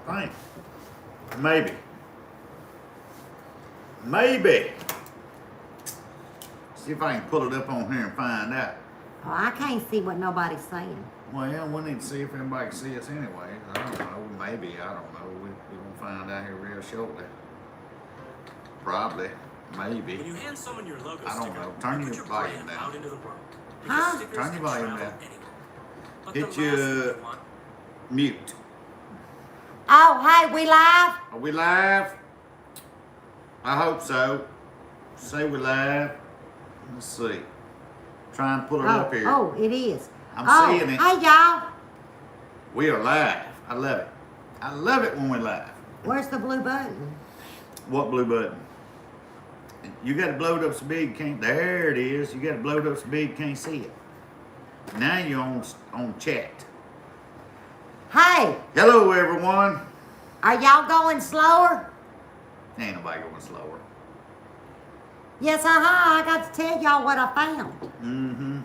I think. Maybe. Maybe. See if I can pull it up on here and find out. Oh, I can't see what nobody's saying. Well, we need to see if anybody can see us anyway. I don't know. Maybe. I don't know. We're going to find out here real shortly. Probably. Maybe. When you hand someone your logo I don't sticker, know. Turn you your put volume brand out down. into the world. Huh? Stickers Turn your can volume travel down. anywhere. But Hit the last your thing you want- mute. Oh, hey, we live? Are we live? I hope so. Say we're live. Let's see. Try and pull it up here. Oh, it is. I'm seeing it. Hey, y'all. We are live. I love it. I love it when we're live. Where's the blue button? What blue button? You got to blow it up so big you can't. There it is. You got to blow it up so big you can't see it. Now you're on chat. Hey, Hello, everyone. are y'all going slower? Ain't nobody going slower. Yes, I got to tell y'all what I found. Mm-hmm.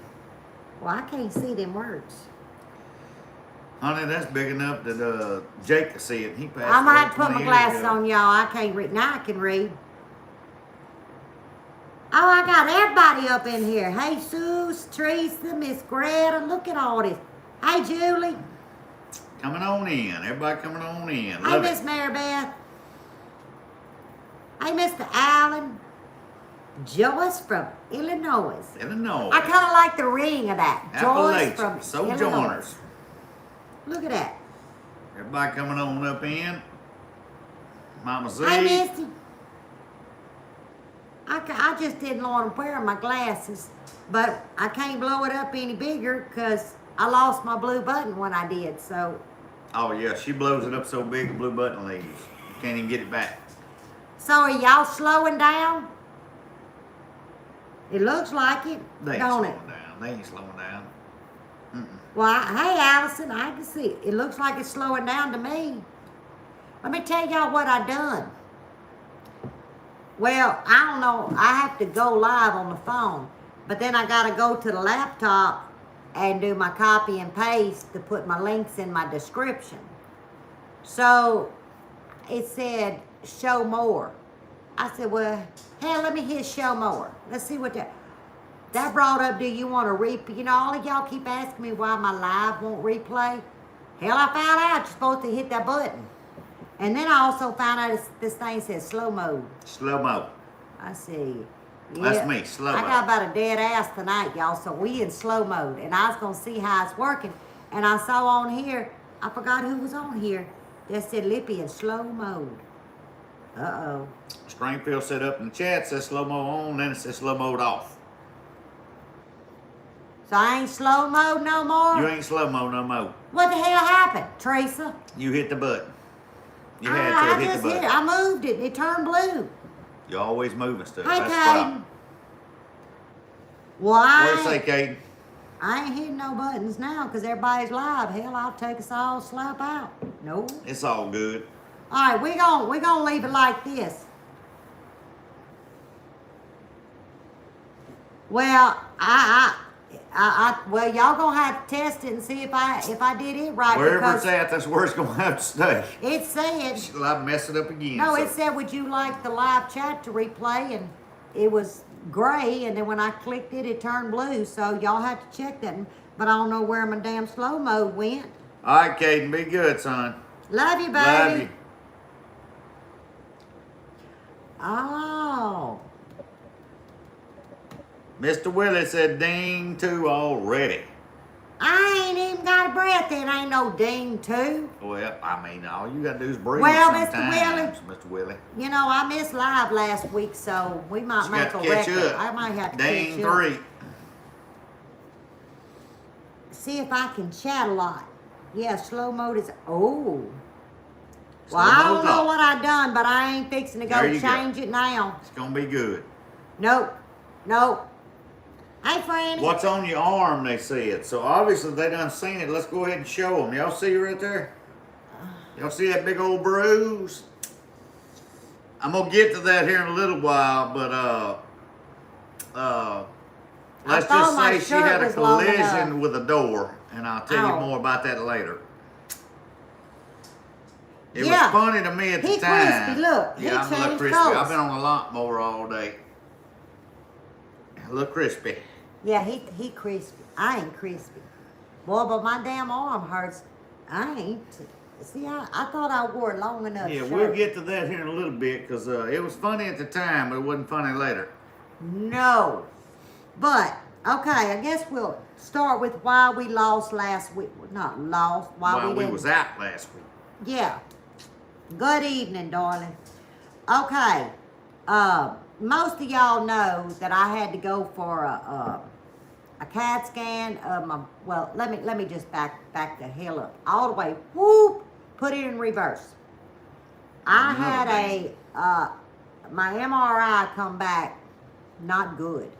Well, I can't see them words. Honey, that's big enough that Jake can see it. He passed I might away put 20 my years glasses ago. on, y'all. I can't read. Now I can read. Oh, I got everybody up in here. Hey, Jesus, Teresa, Miss Greta. Look at all this. Hey, Julie. Coming on in. Everybody coming on in. Hey, Love Miss it. Maribeth. Hey, Mr. Allen. Joyce from Illinois. Illinois. I kind of like the ring of that. Joyce Appalachia. from Sojourners. Illinois. Look at that. Everybody coming on up in. Mama Z. Hey, Misty. I just didn't want to wear my glasses, but I can't blow it up any bigger because I lost my blue button when I did, so. Oh, yeah. She blows it up so big the blue button leaves. You can't even get it back. So are y'all slowing down? It looks like it, They ain't don't slowing it? down. They ain't slowing down. Mm-mm. Well, hey, Allison, I can see it. It looks like it's slowing down to me. Let me tell y'all what I done. Well, I don't know. I have to go live on the phone, but then I got to go to the laptop and do my copy and paste to put my links in my description. So it said show more. I said, well, hell, let me hit show more. Let's see what that brought up. Do you want to replay? You know, all of y'all keep asking me why my live won't replay. Hell, I found out you're supposed to hit that button. And then I also found out this thing says slow mode. Slow mo. I see. That's me, slow I mo. got about a dead ass tonight, y'all, so we in slow mode. And I was going to see how it's working. And I saw on here, I forgot who was on here, that said Lippy in slow mode. Uh-oh. Springfield set up in the chat, says slow mo on, then it says slow mode off. So I ain't slow mode no more? You ain't slow mo no more. What the hell happened, Teresa? You hit the button. You had I to hit just the hit button. it. I moved it. It turned blue. You're always moving stuff. Hey, That's the problem. Caden. Why? What do you say, Caden? I ain't hitting no buttons now because everybody's live. Hell, I'll take us all slap out. No. It's all good. All right, we're gonna leave it like this. Well, well, y'all gonna have to test it and see if I did it right. Wherever because it's at, that's where it's gonna have to stay. it said. She'll have to mess it up again. No, so. it said, would you like the live chat to replay? And it was gray, and then when I clicked it, it turned blue. So y'all have to check that. But I don't know where my damn slow mode went. All right, Caden, be good, son. Love you, baby. Love you. Oh. Mr. Willie said ding two already. I ain't even got a breath in. Ain't no ding too. Well, I mean, all you gotta do is breathe Well, Mr. sometimes, Mr. Willie. You know, I missed live last week, so we might You make got a to catch record. up. I might have to Ding catch up. three. See if I can chat a lot. Yeah, slow mode is. Oh. Slow Well, I don't mode's know off. what I done, but I ain't fixing to go There you go. change it now. It's gonna be good. Nope. Nope. Hey, Franny. What's on your arm, they said. So obviously they done seen it. Let's go ahead and show them. Y'all see right there? Y'all see that big old bruise? I'm gonna get to that here in a little while, but let's thought just my say she shirt had a was long collision enough. with a door, and I'll tell you Ow. more about that later. It Yeah. was funny to me at the He time. crispy, look. He Yeah, I'm a little changed crispy. colors. I've been on a lot more all day. A little crispy. Yeah, he crispy. I ain't crispy. Boy, but my damn arm hurts. I ain't. See, I thought I wore a long enough Yeah, shirt. we'll get to that here in a little bit because it was funny at the time, but it wasn't funny later. No. But, okay, I guess we'll start with why we lost last week. Not lost, why While we we didn't. was out last week. Yeah. Good evening, darling. Okay. Most of y'all know that I had to go for a CAT scan of my. Well, let me just back the hell up all the way. Whoop. Put it in reverse. I had my MRI come back not good.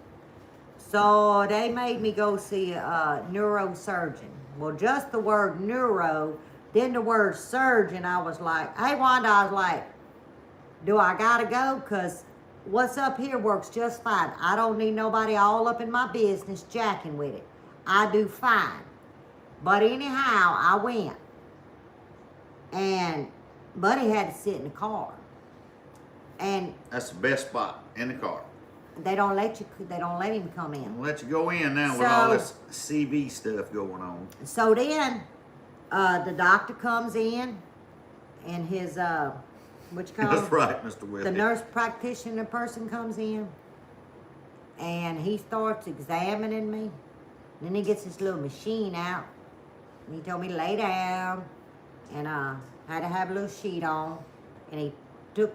So they made me go see a neurosurgeon. Well, just the word neuro, then the word surgeon, I was like, hey, Wanda, I was like, do I gotta go? Because what's up here works just fine. I don't need nobody all up in my business jacking with it. I do fine. But anyhow, I went. And Buddy had to sit in the car. And That's the best spot in the car. they don't let him come in. We'll let you go in now with all So- this CV stuff going on. So then, the doctor comes in, and his, what you call That's him? right, Mr. Willie. The nurse practitioner person comes in, and he starts examining me. Then he gets this little machine out, and he told me to lay down, and had to have a little sheet on, and he took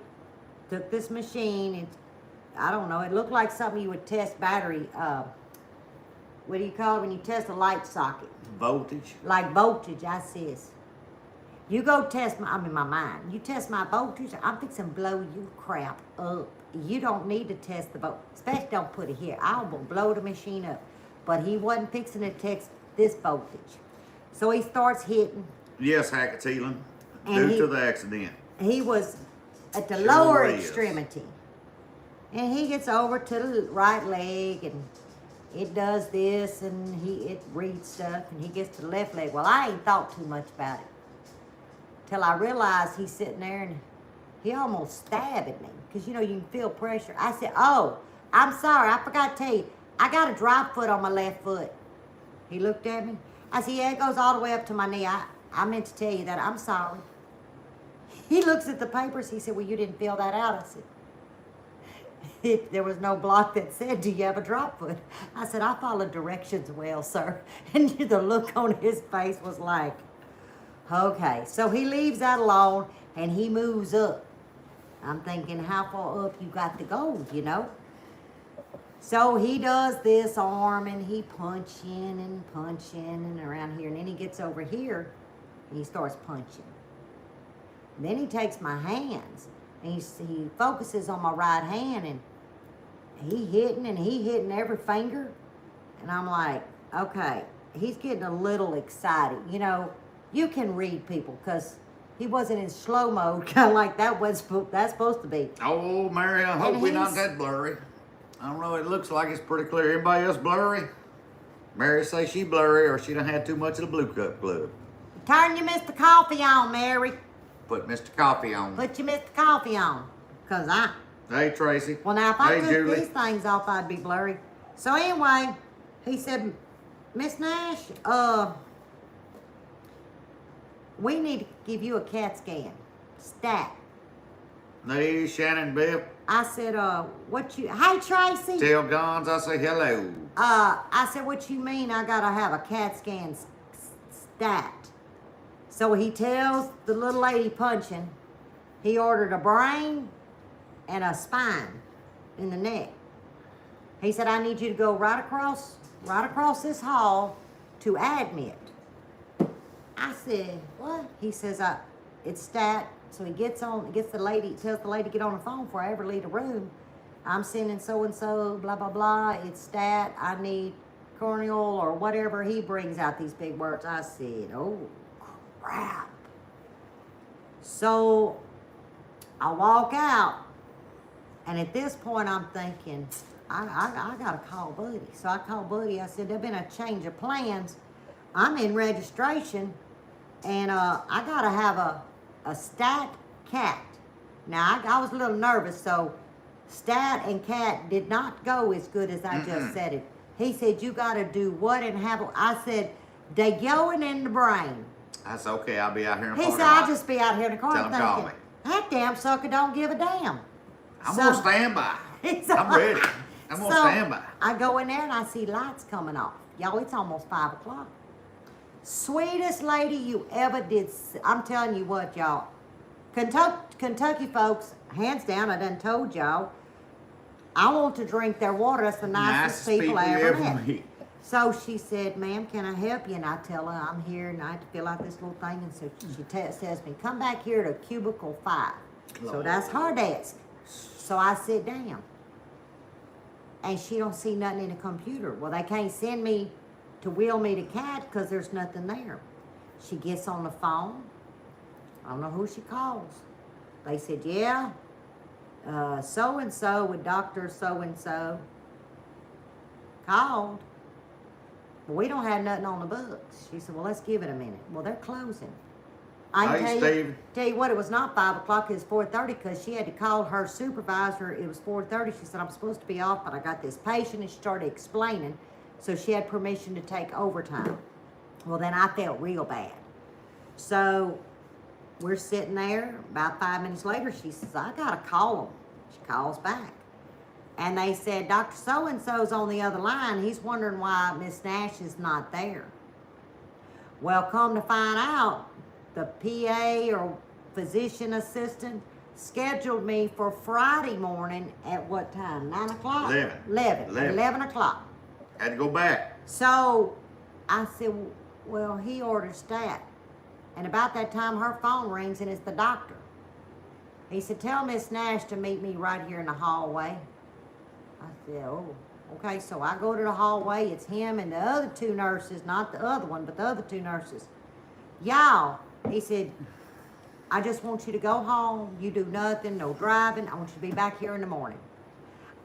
this machine, and I don't know, it looked like something you would test battery, what do you call it when you test a light socket? Voltage. Like voltage, I says. You go test my mind. You test my voltage, I'm fixing to blow you crap up. You don't need to test the voltage. Especially don't put it here. I will blow the machine up. But he wasn't fixing to test this voltage. So he starts hitting. Yes, Hackett's healing. And Due he- to the accident. He was at the Sure lower is. extremity. And he gets over to the right leg and it does this and it reads stuff and he gets to the left leg. Well, I ain't thought too much about it. Till I realized he's sitting there and he almost stabbed at me. Because, you know, you can feel pressure. I said, oh, I'm sorry. I forgot to tell you. I got a dry foot on my left foot. He looked at me. I said, yeah, it goes all the way up to my knee. I meant to tell you that. I'm sorry. He looks at the papers. He said, well, you didn't fill that out. I said, there was no block that said, do you have a drop foot? I said, I followed directions well, sir. And the look on his face was like, okay. So he leaves that alone and he moves up. I'm thinking, how far up you got to go, you know? So he does this arm and he punching and around here. And then he gets over here and he starts punching. Then he takes my hands and he focuses on my right hand and he hitting every finger. And I'm like, okay, he's getting a little excited. You know, you can read people because he wasn't in slow mode, kind of like that's supposed to be. Oh, Mary, I hope And we're not he's- that blurry. I don't know, it looks like it's pretty clear. Everybody else blurry? Mary say she blurry or she done had too much of the Blue Cup Club. Turn your Mr. Coffee on, Mary. Put Mr. Coffee on. Put your Mr. Coffee on. Because Hey, Tracy. well, now, if I Hey, took Julie. these things off, I'd be blurry. So anyway, he said, Miss Nash, we need to give you a CAT scan. Stat. Hey, Shannon Biff. I said, hey, Tracy. Tell Gons I say hello. I said, what you mean I gotta have a CAT scan stat? So he tells the little lady punching, he ordered a brain and a spine in the neck. He said, I need you to go right across this hall to admit. I said, what? He says, it's stat. So he tells the lady to get on the phone before I ever leave the room. I'm sending so-and-so, blah, blah, blah. It's stat. I need corneal or whatever. He brings out these big words. I said, oh, crap. So I walk out. And at this point, I'm thinking, I got to call Buddy. So I called Buddy. I said, there's been a change of plans. I'm in registration. And I got to have a a stat cat. Now, I was a little nervous, so stat and cat did not go as good as I just said it. He said, you got to do what and have, I said, they going in the brain. I said, okay, I'll be out here in the He parking said, I'll lot. just be out here in the car Tell him call thinking, me. that damn sucker don't give a damn. I'm So- gonna stand by. I'm ready. I'm gonna stand by. I go in there and I see lights coming off. Y'all, it's almost 5 o'clock. Sweetest lady you ever did. I'm telling you what, y'all. Kentucky folks, hands down, I done told y'all, I want to drink their water. That's the nicest people I ever met. meet. So she said, ma'am, can I help you? And I tell her I'm here and I have to fill out this little thing. And so she says me, come back here to cubicle 5. So that's her desk. So I sit down. And she don't see nothing in the computer. Well, they can't send me to wheel me to CAT because there's nothing there. She gets on the phone. I don't know who she calls. They said, yeah, so-and-so with Dr. So-and-so called. Well, we don't have nothing on the books. She said, well, let's give it a minute. Well, they're closing. I Hey, can Steve. tell you what, it was not 5 o'clock, it was 4:30 because she had to call her supervisor. It was 4:30. She said, I'm supposed to be off, but I got this patient, and she started explaining. So she had permission to take overtime. Well, then I felt real bad. So we're sitting there. About 5 minutes later, she says, I got to call him. She calls back. And they said, Dr. So-and-so's on the other line. He's wondering why Miss Nash is not there. Well, come to find out, the PA or physician assistant scheduled me for Friday morning at what time? 9 o'clock? 11. 11 o'clock. Had to go back. So I said, well, he ordered stat. And about that time, her phone rings and it's the doctor. He said, tell Miss Nash to meet me right here in the hallway. I said, oh, okay. So I go to the hallway. It's him and the other 2 nurses, not the other one, but the other 2 nurses. Y'all, he said, I just want you to go home. You do nothing, no driving. I want you to be back here in the morning.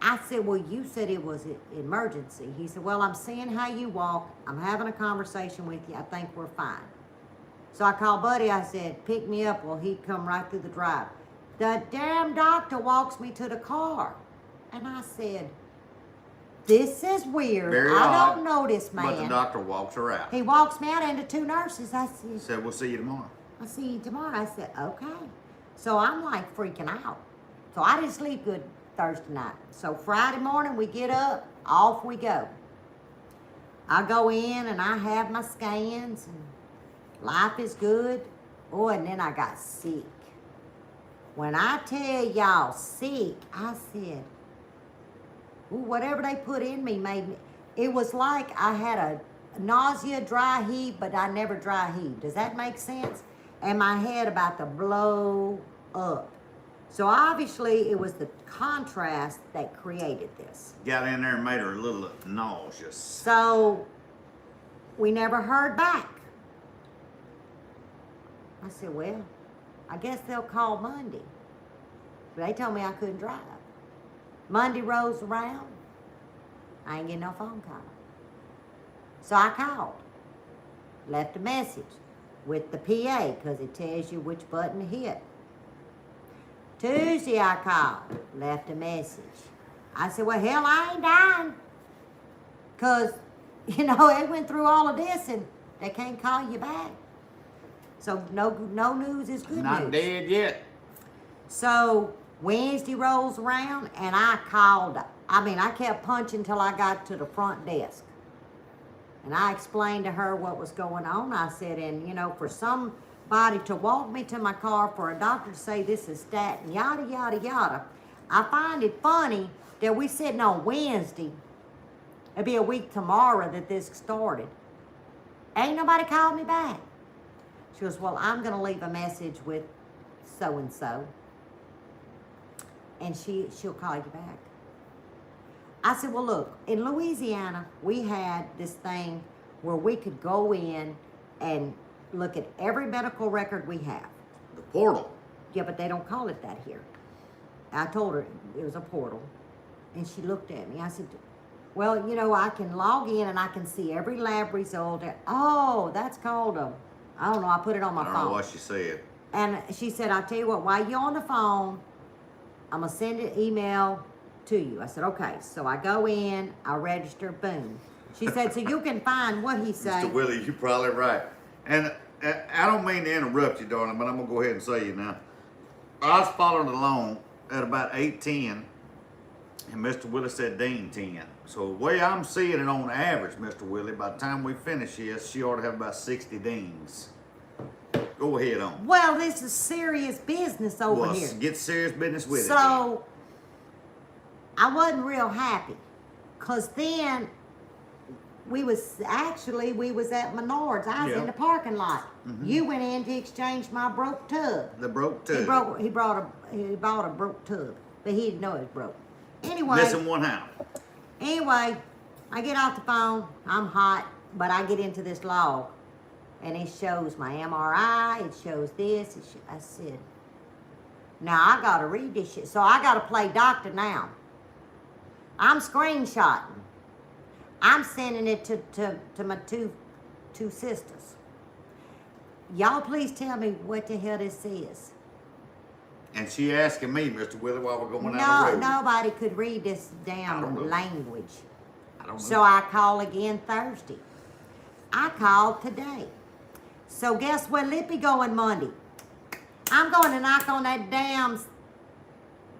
I said, well, you said it was an emergency. He said, well, I'm seeing how you walk. I'm having a conversation with you. I think we're fine. So I called Buddy. I said, pick me up. Well, he'd come right through the drive. The damn doctor walks me to the car. And I said, this is weird. Very I odd, don't know this man. But the doctor walks her out. He walks me out into 2 nurses. I said, Said, we'll see you tomorrow. I'll see you tomorrow. I said, okay. So I'm like freaking out. So I didn't sleep good Thursday night. So Friday morning we get up, off we go. I go in and I have my scans and life is good. Oh, and then I got sick. When I tell y'all sick, I said, ooh, whatever they put in me made me, it was like I had a nausea, dry heave, but I never dry heaved. Does that make sense? And my head about to blow up. So obviously it was the contrast that created this. Got in there and made her a little nauseous. So we never heard back. I said, well, I guess they'll call Monday. But they told me I couldn't drive. Monday rolls around, I ain't getting no phone call. So I called, left a message with the PA because it tells you which button to hit. Tuesday I called, left a message. I said, well, hell, I ain't dying. Because, you know, they went through all of this and they can't call you back. So no news is good Not news. dead yet. So Wednesday rolls around and I called. I kept punching till I got to the front desk. And I explained to her what was going on. I said, and you know, for somebody to walk me to my car, for a doctor to say this is stat and yada, yada, yada. I find it funny that we sitting on Wednesday. It'll be a week tomorrow that this started. Ain't nobody called me back. She goes, well, I'm going to leave a message with so-and-so. And she'll call you back. I said, well, look, in Louisiana, we had this thing where we could go in and look at every medical record we have. The portal. Yeah, but they don't call it that here. I told her it was a portal. And she looked at me. I said, well, you know, I can log in and I can see every lab result. Oh, that's called I don't know, I put it on my I don't phone. know what she said. And she said, I'll tell you what, while you're on the phone, I'm going to send an email to you. I said, okay. So I go in, I register, boom. She said, so you can find what he said. Mr. Willie, you're probably right. And I don't mean to interrupt you, darling, but I'm going to go ahead and say you now. I was following along at about 8:10, and Mr. Willie said Dean 10. So the way I'm seeing it on average, Mr. Willie, by the time we finish this, she ought to have about 60 Deans. Go ahead on. Well, this is serious business over Well, here. get serious business with it. So I wasn't real happy, cause then we was at Menards. I was Yeah. in the parking lot. You went in to exchange my broke tub. The broke tub. He bought a broke tub, but he didn't know it was broke. Anyway. Missing one house. Anyway, I get off the phone. I'm hot, but I get into this log, and it shows my MRI. It shows this. I said, now I gotta read this shit. So I gotta play doctor now. I'm screenshotting. I'm sending it to my two sisters. Y'all please tell me what the hell this is. And she asking me, Mr. Willie, while we're going No, down the road. nobody could read this I don't damn know. language. I don't know. So I call again Thursday. I called today. So guess what? Lippy going Monday. I'm going to knock on that damn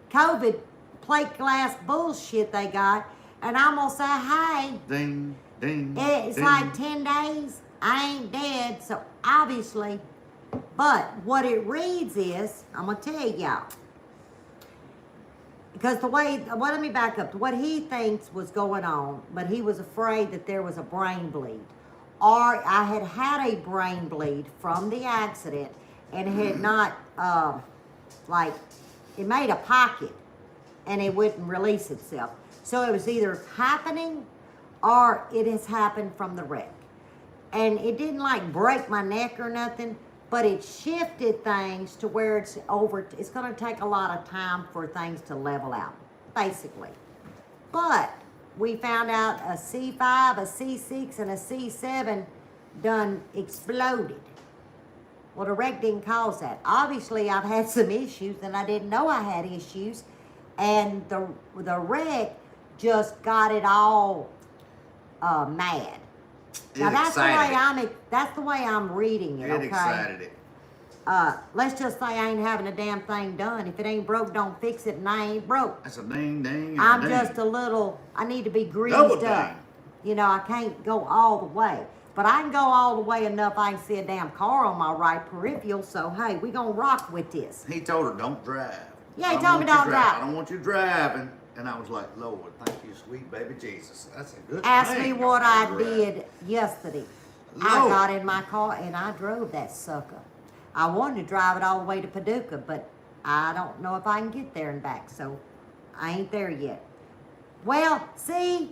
COVID plate glass bullshit they got, and I'm gonna say, hey, Ding, ding. it's ding. like 10 days. I ain't dead, so obviously. But what it reads is, I'm gonna tell y'all. Because let me back up. What he thinks was going on, but he was afraid that there was a brain bleed. Or I had a brain bleed from the accident and had not, it made a pocket and it wouldn't release itself. So it was either happening or it has happened from the wreck. And it didn't break my neck or nothing, but it shifted things to where it's going to take a lot of time for things to level out, basically. But we found out a C5, a C6, and a C7 done exploded. Well, the wreck didn't cause that. Obviously, I've had some issues, and I didn't know I had issues. And the wreck just got it all mad. Now that's the way I'm reading it. It Okay. excited it. Let's just say I ain't having a damn thing done. If it ain't broke, don't fix it, and I ain't broke. That's a ding, ding, and I'm a ding. just I need to be greased Double up. ding. You know, I can't go all the way. But I can go all the way enough I can see a damn car on my right peripheral, so hey, we gonna rock with this. He told her, don't drive. Yeah, he I told me want you don't drive. I don't want you driving. And I was like, Lord, thank you, sweet baby Jesus. That's a good Ask thing. me what Don't I drive. did yesterday. I Lord. got in my car and I drove that sucker. I wanted to drive it all the way to Paducah, but I don't know if I can get there and back, so I ain't there yet. Well, see,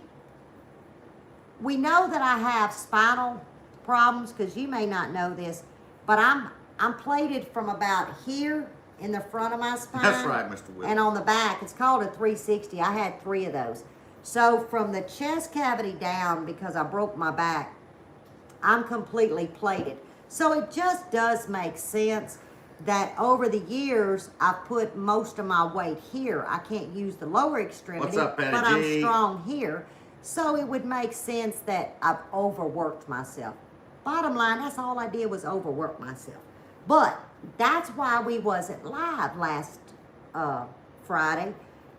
we know that I have spinal problems, because you may not know this, but I'm plated from about here in the front of my spine. That's right, Mr. Willie. And on the back, it's called a 360. I had 3 of those. So from the chest cavity down, because I broke my back, I'm completely plated. So it just does make sense that over the years, I've put most of my weight here. I can't use the lower extremity, What's up, Patty but I'm G? strong here. So it would make sense that I've overworked myself. Bottom line, that's all I did was overwork myself. But that's why we wasn't live last Friday,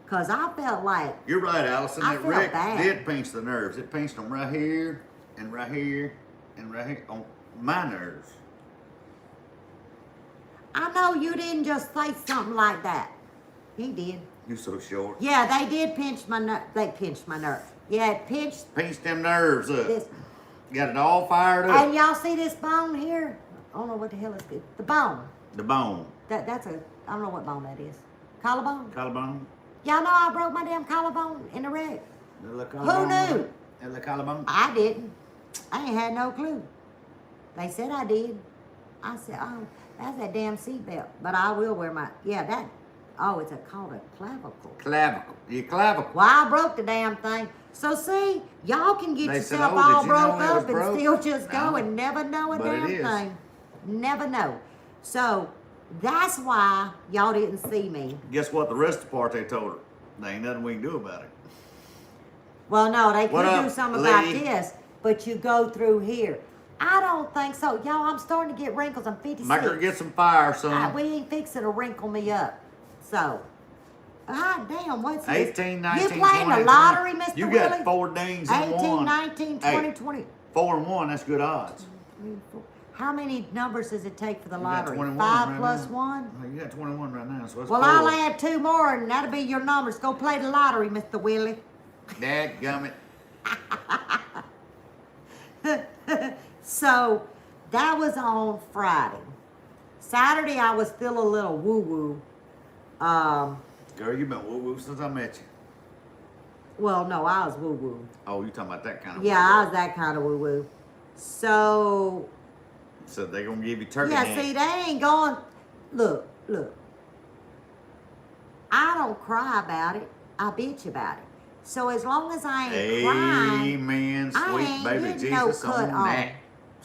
because I felt like You're right, Allison. I That felt wreck bad. did pinch the nerves. It pinched them right here and right here and right here on my nerves. I know you didn't just say something like that. He did. You so short. Yeah, they did pinch my nerve. They pinched my nerve. Yeah, it pinched Pinched them nerves up. this. Got it all fired up. And y'all see this bone here? I don't know what the hell it's good. The bone. The bone. That's I don't know what bone that is. Collarbone? Collarbone. Y'all know I broke my damn collarbone in the wreck. The little collarbone. knew? The little collarbone. I didn't. I ain't had no clue. They said I did. I said, oh, that's that damn seatbelt. But I will wear my, it's called a clavicle. Clavicle. Your clavicle. Well, I broke the damn thing. So see, y'all can get They said, yourself "Oh, all did you know broke it was up and broke?" still just go No. and never know a But it damn is. thing. Never know. So That's why y'all didn't see me. Guess what? The rest of the part they told her. There ain't nothing we can do about it. Well, no, they What could up, do something about Lee? this, but you go through here. I don't think so. Y'all, I'm starting to get wrinkles. I'm 56. Make her get some fire, son. We ain't fixing to wrinkle me up. So, God damn, what's this? 18, 19, You playing 20, the lottery, Mr. You Willie? got 4 dings in 18, one. 19, 20, Hey, 20. 4 and 1, that's good odds. 3, 4. How many numbers does it take for the You got lottery? 21 5 right plus now. 1? Oh, you got 21 right now, so it's Well, 4. I'll add 2 more, and that'll be your numbers. Go play the lottery, Mr. Willie. Dadgummit. So, that was on Friday. Saturday, I was still a little woo-woo. Girl, you been woo-woo since I met you. Well, no, I was woo-woo. Oh, you talking about that kind of Yeah, I was that kind of woo-woo. So, So they gonna give you turkey yeah, neck. see, they ain't going. Look. I don't cry about it. I bitch about it. So as long as I ain't crying, Amen, I sweet ain't baby getting no Jesus cut on on. that.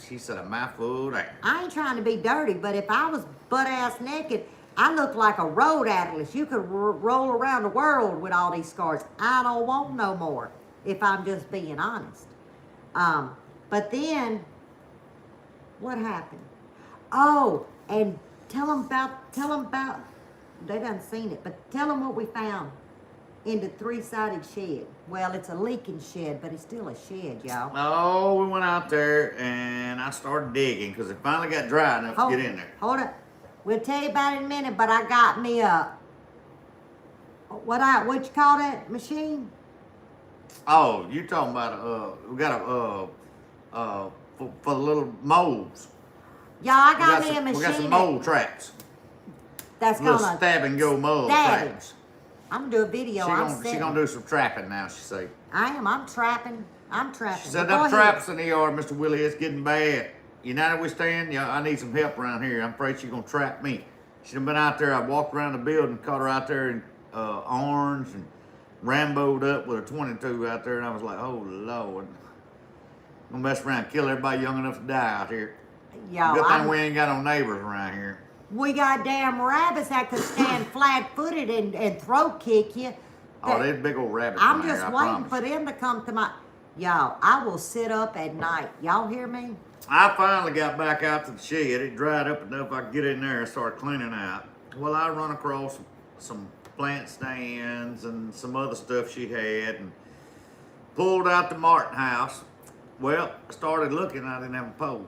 She said a mouthful there. I ain't trying to be dirty. But if I was butt-ass naked, I look like a road atlas. You could roll around the world with all these scars. I don't want no more, if I'm just being honest. But then, what happened? Oh, and tell them about, they done seen it, but tell them what we found in the 3-sided shed. Well, it's a leaking shed, but it's still a shed, y'all. Oh, we went out there and I started digging because it finally got dry enough to get in there. Hold up. We'll tell you about it in a minute, but I got me a, what you call that machine? Oh, you talking about we got a for the little moles. Y'all, I We got got me a some, machine we got some mole traps. that's Little gonna stab and go mole stab it. traps. I'm gonna do a video. She gonna do some trapping now, she say. I am. I'm trapping. She said Well, them go ahead. traps in the yard, Mr. Willie, it's getting bad. United we stand, yeah, I need some help around here. I'm afraid she's gonna trap me. She done been out there, I walked around the building, caught her out there in orange and Rambo'd up with a 22 out there, and I was like, oh Lord. I'm gonna mess around and kill everybody young enough to die out here. Y'all, Good thing we ain't got no neighbors around here. we got damn rabbits that could stand flat-footed and throat kick you. Oh, there's big old rabbits I'm in there, just I waiting promise. for them to come to my. Y'all, I will sit up at night. Y'all hear me? I finally got back out to the shed. It dried up enough I could get in there and start cleaning out. Well, I run across some plant stands and some other stuff she had and pulled out the Martin house. Well, I started looking, I didn't have a pole.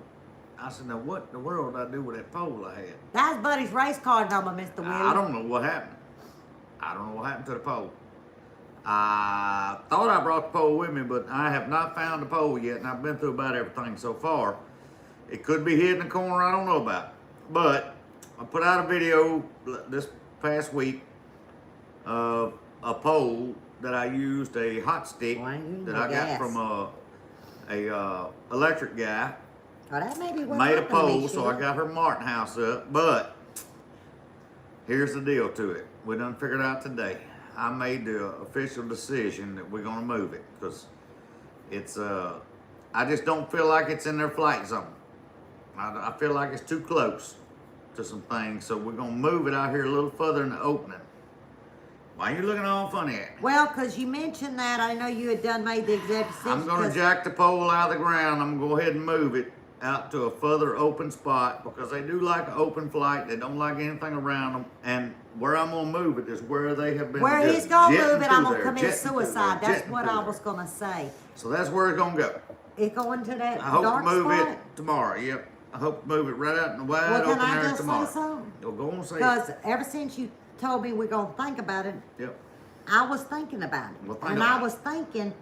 I said, now what in the world did I do with that pole I had? That's Buddy's race car number, Mr. Willie. I don't know what happened. I don't know what happened to the pole. I thought I brought the pole with me, but I have not found the pole yet, and I've been through about everything so far. It could be hid in the corner, I don't know about. But I put out a video this past week of a pole that I used a hot stick Why you that no I got gas? from a electric guy. Oh, that may be what Made a happened to me, pole, so sugar. I got her Martin house up. But here's the deal to it. We done figured out today. I made the official decision that we're gonna move it because it's I just don't feel like it's in their flight zone. I feel like it's too close to some things, so we're gonna move it out here a little further in the opening. Why are you looking all funny at me? Well, because you mentioned that, I know you had made the executive decision. I'm gonna 'cause- jack the pole out of the ground. I'm gonna go ahead and move it out to a further open spot because they do like an open flight. They don't like anything around them. And where I'm gonna move it is where they have been. Where just he's gonna jetting move it, I'm through gonna there, commit jetting through suicide. there, That's jetting what through I there. was gonna say. So that's where it's gonna go. It going to that I hope dark to move spot? it tomorrow. Yep. I hope to move it right out in the wide Well, open can I there just tomorrow. say something? You'll go and say it. Because ever since you told me we're gonna think about it, Yep. I was thinking about it. Well, think And about I it. was thinking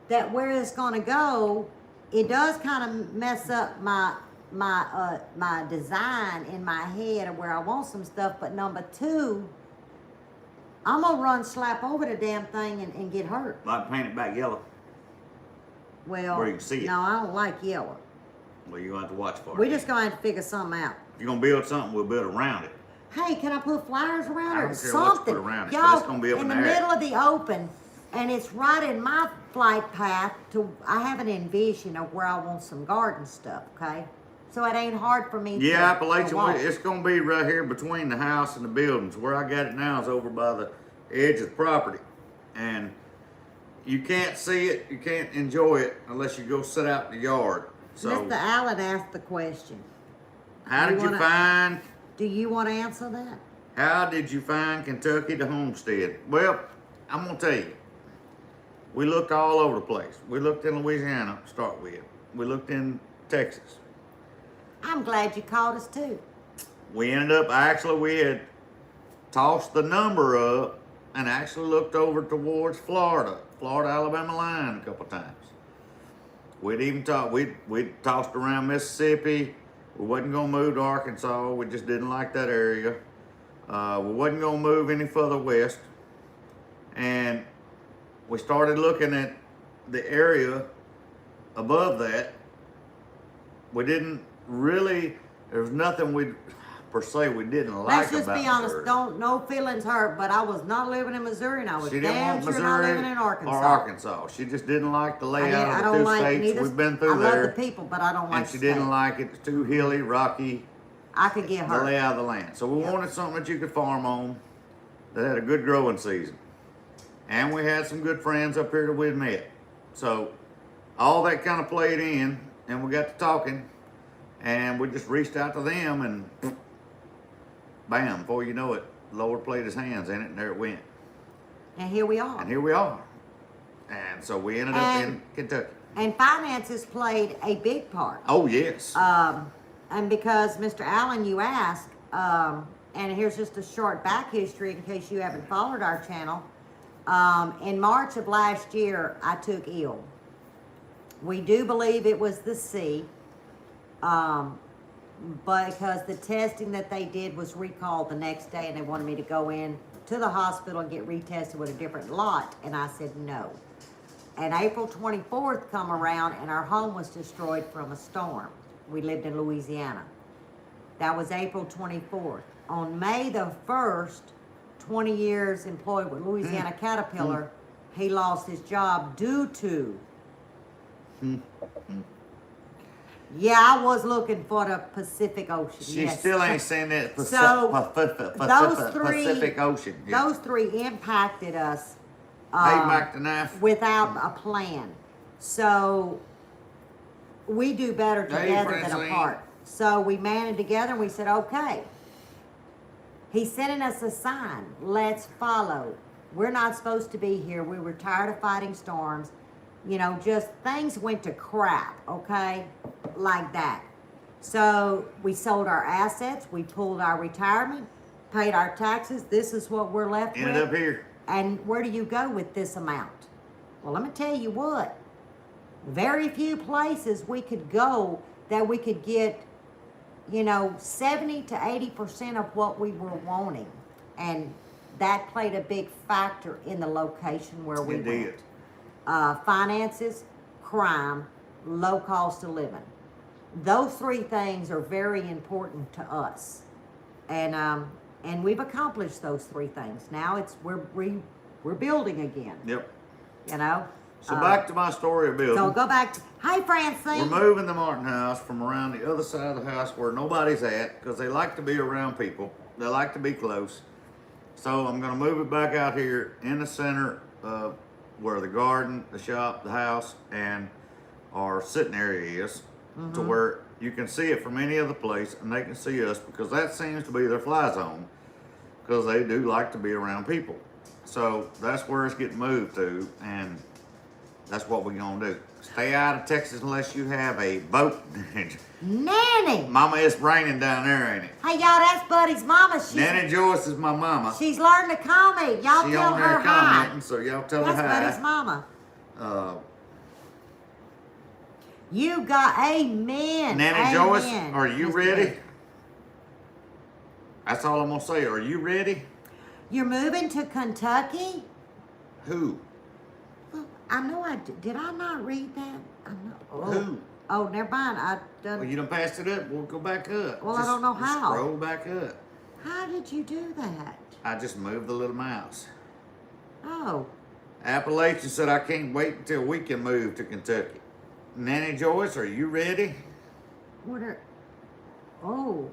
that where it's gonna go, it does kind of mess up my design in my head of where I want some stuff. But number two, I'm gonna run slap over the damn thing and get hurt. Like paint it back yellow. Well, Where you can see it. no, I don't like yellow. Well, you're gonna have to watch for it. We just gonna have to figure something out. If you're gonna build something, we'll build around it. Hey, can I put flowers around I it or don't care what you something? put around it, 'cause Y'all, it's gonna be up in the in the air. middle of the open, and it's right in my flight path to. I have an envision of where I want some garden stuff. Okay, So it ain't hard for me Yeah, to Appalachian, walk. it's gonna be right here between the house and the buildings. Where I got it now is over by the edge of the property. And you can't see it, you can't enjoy it unless you go sit out in the yard. So, Mr. Allen asked the question. how did you wanna- find Do you want to answer that? How did you find Kentucky to homestead? Well, I'm gonna tell you. We looked all over the place. We looked in Louisiana to start with. We looked in Texas. I'm glad you called us too. We ended up we had tossed the number up and actually looked over towards Florida, Alabama line a couple times. We'd even we'd tossed around Mississippi. We wasn't gonna move to Arkansas. We just didn't like that area. We wasn't gonna move any further west. And we started looking at the area above that. We didn't really, there was nothing we didn't like Let's just about be honest. Missouri. No feelings hurt, but I was not living in Missouri, and I was She didn't damn want sure Missouri not living in Arkansas. or Arkansas. She just didn't like the I layout of the don't two like states. neither. We've been I through love there. the people, but I don't like And she the didn't state. like it. It's too hilly, rocky, I could get the hurt. layout of the land. So we wanted something that you could farm on that had a good growing season. And we had some good friends up here that we'd met. So all that kind of played in, and we got to talking, and we just reached out to them, and bam, before you know it, the Lord played his hands in it, and there it went. And here we are. And here we are. And so we ended up in Kentucky. And finances played a big part. Oh, yes. And because Mr. Allen, you asked, and here's just a short back history in case you haven't followed our channel. In March of last year, I took ill. We do believe it was the C, but because the testing that they did was recalled the next day, and they wanted me to go in to the hospital and get retested with a different lot, and I said no. And April 24th come around, and our home was destroyed from a storm. We lived in Louisiana. That was April 24th. On May the 1st, 20 years employed with Louisiana Caterpillar, he lost his job due to. Yeah, I was looking for the Pacific Ocean. She yes. still ain't seen that So, those three, Pacific Ocean. Yeah. Those three impacted us Hey, Mike the knife. without a plan. So we do better Hey, together than Francine. apart. So we managed together and we said, okay. He's sending us a sign. Let's follow. We're not supposed to be here. We were tired of fighting storms. You know, just things went to crap, okay? Like that. So we sold our assets. We pulled our retirement, paid our taxes. This is what we're left Ended with. up here. And where do you go with this amount? Well, let me tell you what. Very few places we could go that we could get, you know, 70 to 80% of what we were wanting. And that played a big factor in the location where we It went. did. Finances, crime, low cost of living. Those three things are very important to us. And we've accomplished those three things. Now we're building again, Yep. you know? So back to my story of building. So go back to, hey Francine. We're moving the Martin house from around the other side of the house where nobody's at because they like to be around people. They like to be close. So I'm going to move it back out here in the center of where the garden, the shop, the house, and our sitting area is to where you can see it from any other place and they can see us because that seems to be their fly zone because they do like to be around people. So that's where it's getting moved to, and that's what we're gonna do. Stay out of Texas unless you have a boat. Nanny. Mama, it's raining down there, ain't it? Hey y'all, that's Buddy's mama. Nanny Joyce is my mama. She's learned to comment. Y'all She tell on her there hi. commenting, so y'all tell That's her Buddy's hi. mama. Uh, You got amen. Nanny amen, Joyce, are you Mr. ready? Dave. That's all I'm gonna say. Are you ready? You're moving to Kentucky? Who? Well, I know I did. Did I not read that? I know. Oh. Who? Oh, never mind. I done. Well, you done passed it up. We'll go back up. Well, I don't know just how. Scroll back up. How did you do that? I just moved the little mouse. Oh, Appalachian said, I can't wait until we can move to Kentucky. Nanny Joyce, are you ready? what are? Oh.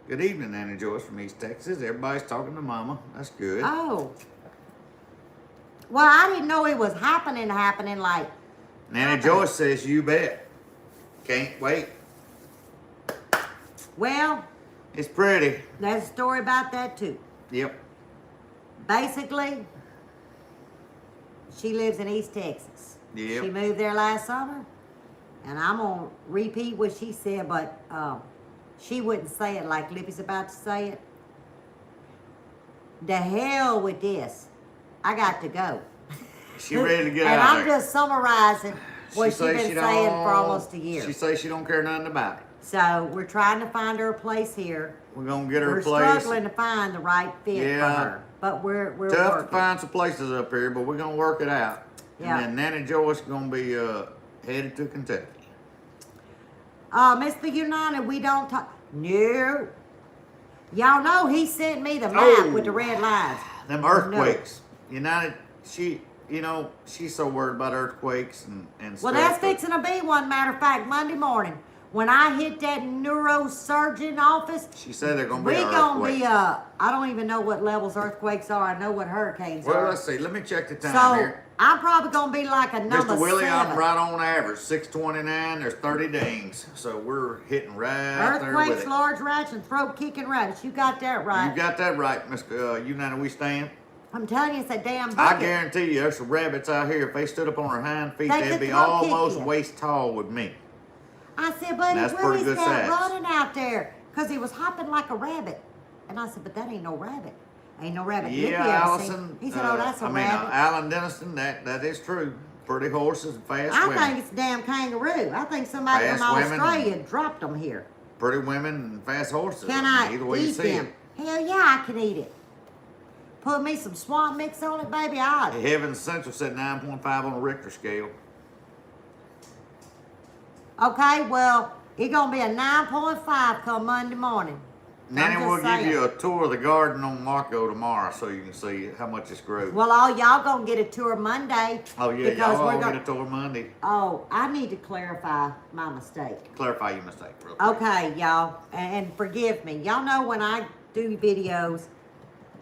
Good evening, Nanny Joyce from East Texas. Everybody's talking to Mama. That's good. Oh. Well, I didn't know it was happening like. Nanny Joyce says, you bet. Can't wait. Well, It's pretty. there's a story about that too. Yep. Basically, she lives in East Texas. Yep. She moved there last summer, and I'm gonna repeat what she said, but she wouldn't say it like Lippy's about to say it. The hell with this. I got to go. She ready to get and out I'm of there. just summarizing what she's say been she saying don't- for almost a year. She says she don't care nothing about it. So we're trying to find her a place here. We're gonna get her We're a place. struggling to find the right fit for Yeah. her, but we're Tough working. to find some places up here, but we're gonna work it out. Yeah. And then Nanny Joyce gonna be headed to Kentucky. Mr. United, we don't talk. No. Y'all know he sent me the map Oh. with the red lines. Them earthquakes. United, she's so worried about earthquakes and Well, stuff. that's but fixing to be one. Matter of fact, Monday morning, when I hit that neurosurgeon office, She said they're gonna be we an gonna earthquake. be I don't even know what levels earthquakes are. I know what hurricanes Well, are. let's see. Let me check the time So here. I'm probably gonna be like a number Mr. Willie, 7. I'm right on average. 629. There's 30 dings, so we're hitting right there with Earthquakes, it. large rats, and throat kicking rabbits. You got that right. You got that right, Mr. United We Stand. I'm telling you, it's a damn I bucket. guarantee you, there's some rabbits out here. If they stood up on their hind feet, They they'd could be throat kick almost you. waist tall with me. I said, buddy, That's pretty Willie's good got size. running out there because he was hopping like a rabbit. And I said, but that ain't no rabbit. Ain't no rabbit. Lippy Yeah, ever Allison. seen. He said, oh, that's a rabbit. Alan Denniston, that is true. Pretty horses and fast I women. think it's a damn kangaroo. I think somebody Fast from women. Australia dropped them here. Pretty women and fast horses. Can I Either way you eat see them? Hell yeah, I can eat it. Put me some swamp mix on it, baby. I'll. it. Heaven Central said 9.5 on the Richter scale. Okay, well, it's going to be a 9.5 come Monday morning. Nanny I'm will just give you saying. a tour of the garden on Marco tomorrow so you can see how much it's grown. Well, all y'all going to get a tour Monday. Oh, yeah, because y'all we're all gonna- get a tour Monday. Oh, I need to clarify my mistake. Clarify your mistake real quick. Okay, y'all, and forgive me. Y'all know when I do videos,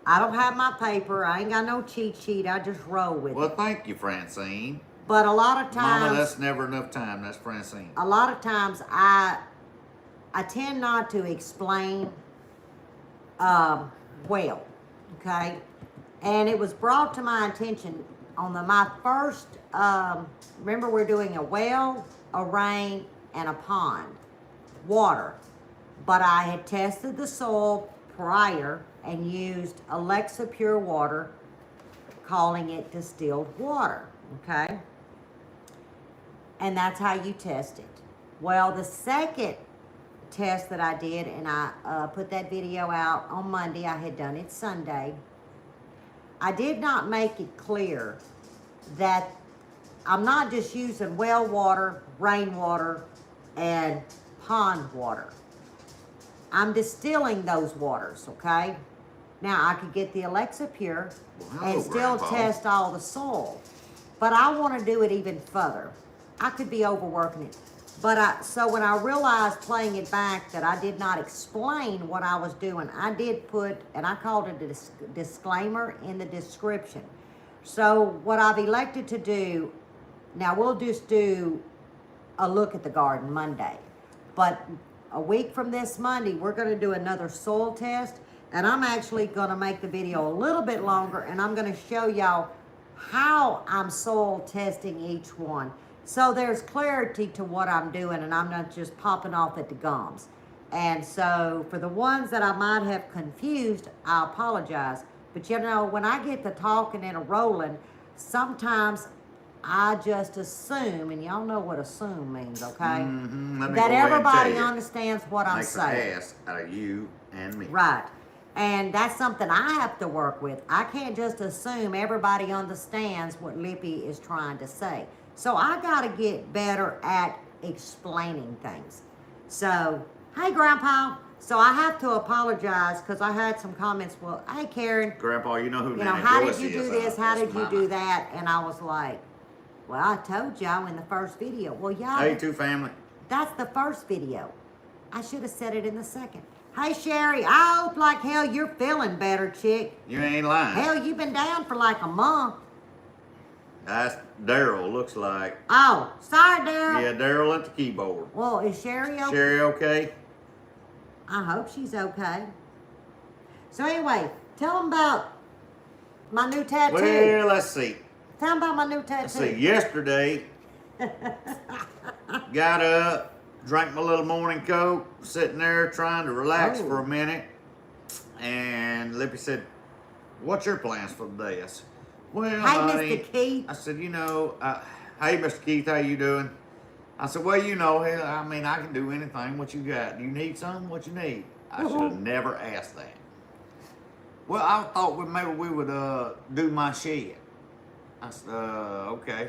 I don't have my paper. I ain't got no cheat sheet. I just roll with Well, it. thank you, Francine. But a lot of Mama, times, that's never enough time. That's Francine. a lot of times, I tend not to explain well. Okay, and it was brought to my attention on my first. Remember, we're doing a well, a rain, and a pond, water. But I had tested the soil prior and used Alexa Pure Water, calling it distilled water. Okay, and that's how you test it. Well, the second test that I did, and I put that video out on Monday. I had done it Sunday. I did not make it clear that I'm not just using well water, rainwater, and pond water. I'm distilling those waters, okay? Now, I could get the Alexa Pure Wow, and still Grandpa. test all the soil. But I want to do it even further. I could be overworking it. But so when I realized playing it back that I did not explain what I was doing, I did put, and I called it a disclaimer in the description. So what I've elected to do, now we'll just do a look at the garden Monday. But a week from this Monday, we're going to do another soil test. And I'm actually going to make the video a little bit longer, and I'm going to show y'all how I'm soil testing each one. So there's clarity to what I'm doing, and I'm not just popping off at the gums. And so for the ones that I might have confused, I apologize. But you know, when I get to talking and a rolling, sometimes I just assume, and y'all know what assume means, okay? Mhm, let me That go ahead and everybody tell you. understands what I'm Makes an saying. ass out of you and me. Right. And that's something I have to work with. I can't just assume everybody understands what Lippy is trying to say. So I got to get better at explaining things. So, hey, Grandpa. So I have to apologize because I had some comments. Well, hey, Karen, Grandpa, you know who you know, Nanny how Joyce did you is, do this? How that's did you Mama. do that? And I was like, well, I told y'all in the first video. Well, y'all, Hey, two family. that's the first video. I should have said it in the second. Hey, Sherry, I hope like hell you're feeling better, chick. You ain't lying. Hell, you've been down for like a month. That's Daryl, looks like. Oh, sorry, Daryl. Yeah, Daryl at the keyboard. Well, is Sherry okay? Sherry okay? I hope she's okay. So anyway, tell them about my new tattoo. Well, let's see. Tell them about my new tattoo. Let's see. Yesterday, got up, drank my little morning Coke, sitting there trying to relax Oh. for a minute. And Lippy said, "What's your plans for the day?" I said, "Well, Hey, honey," Mr. Keith. I said, "Hey, Mr. Keith, how you doing?" I said, "Well, hell, I mean, I can do anything. What you got? Do you need something? What you need?" I should have never asked that. Well, I thought maybe we would do my shed. I said, okay.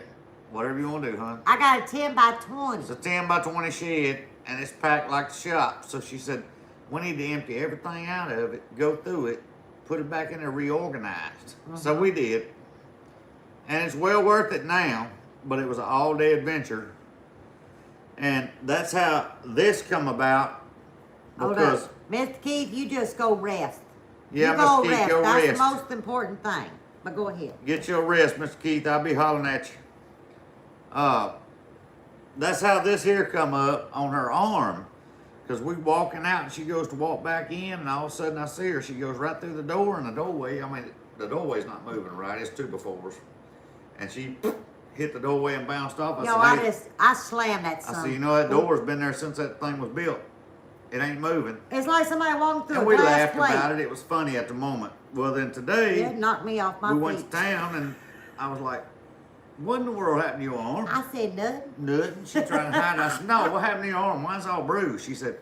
Whatever you want to do, hon. I got a 10 by 20. It's a 10 by 20 shed, and it's packed like the shop. So she said, we need to empty everything out of it, go through it, put it back in there reorganized. So we did. And it's well worth it now, but it was an all-day adventure. And that's how this come about. Hold Because, up. Mr. Keith, you just go rest. yeah, you go Mr. Keith, rest. go That's rest. the most important thing. But go ahead. Get your rest, Mr. Keith. I'll be hollering at you. That's how this here come up on her arm. Because we walking out and she goes to walk back in, and all of a sudden I see her. She goes right through the door, and the doorway, the doorway's not moving right. It's 2x4s. And she hit the doorway and bounced off. Yo, I said, I slammed that son. I said, that door's been there since that thing was built. It ain't moving. It's like somebody walking through And a we glass laughed plate. about it. It was funny at the moment. Well, then today, It knocked me off my we feet. went to town, and I was like, what in the world happened to your arm? I said nothing. Nothing. She tried to hide. I said, no, what happened to your arm? Mine's all bruised. She said,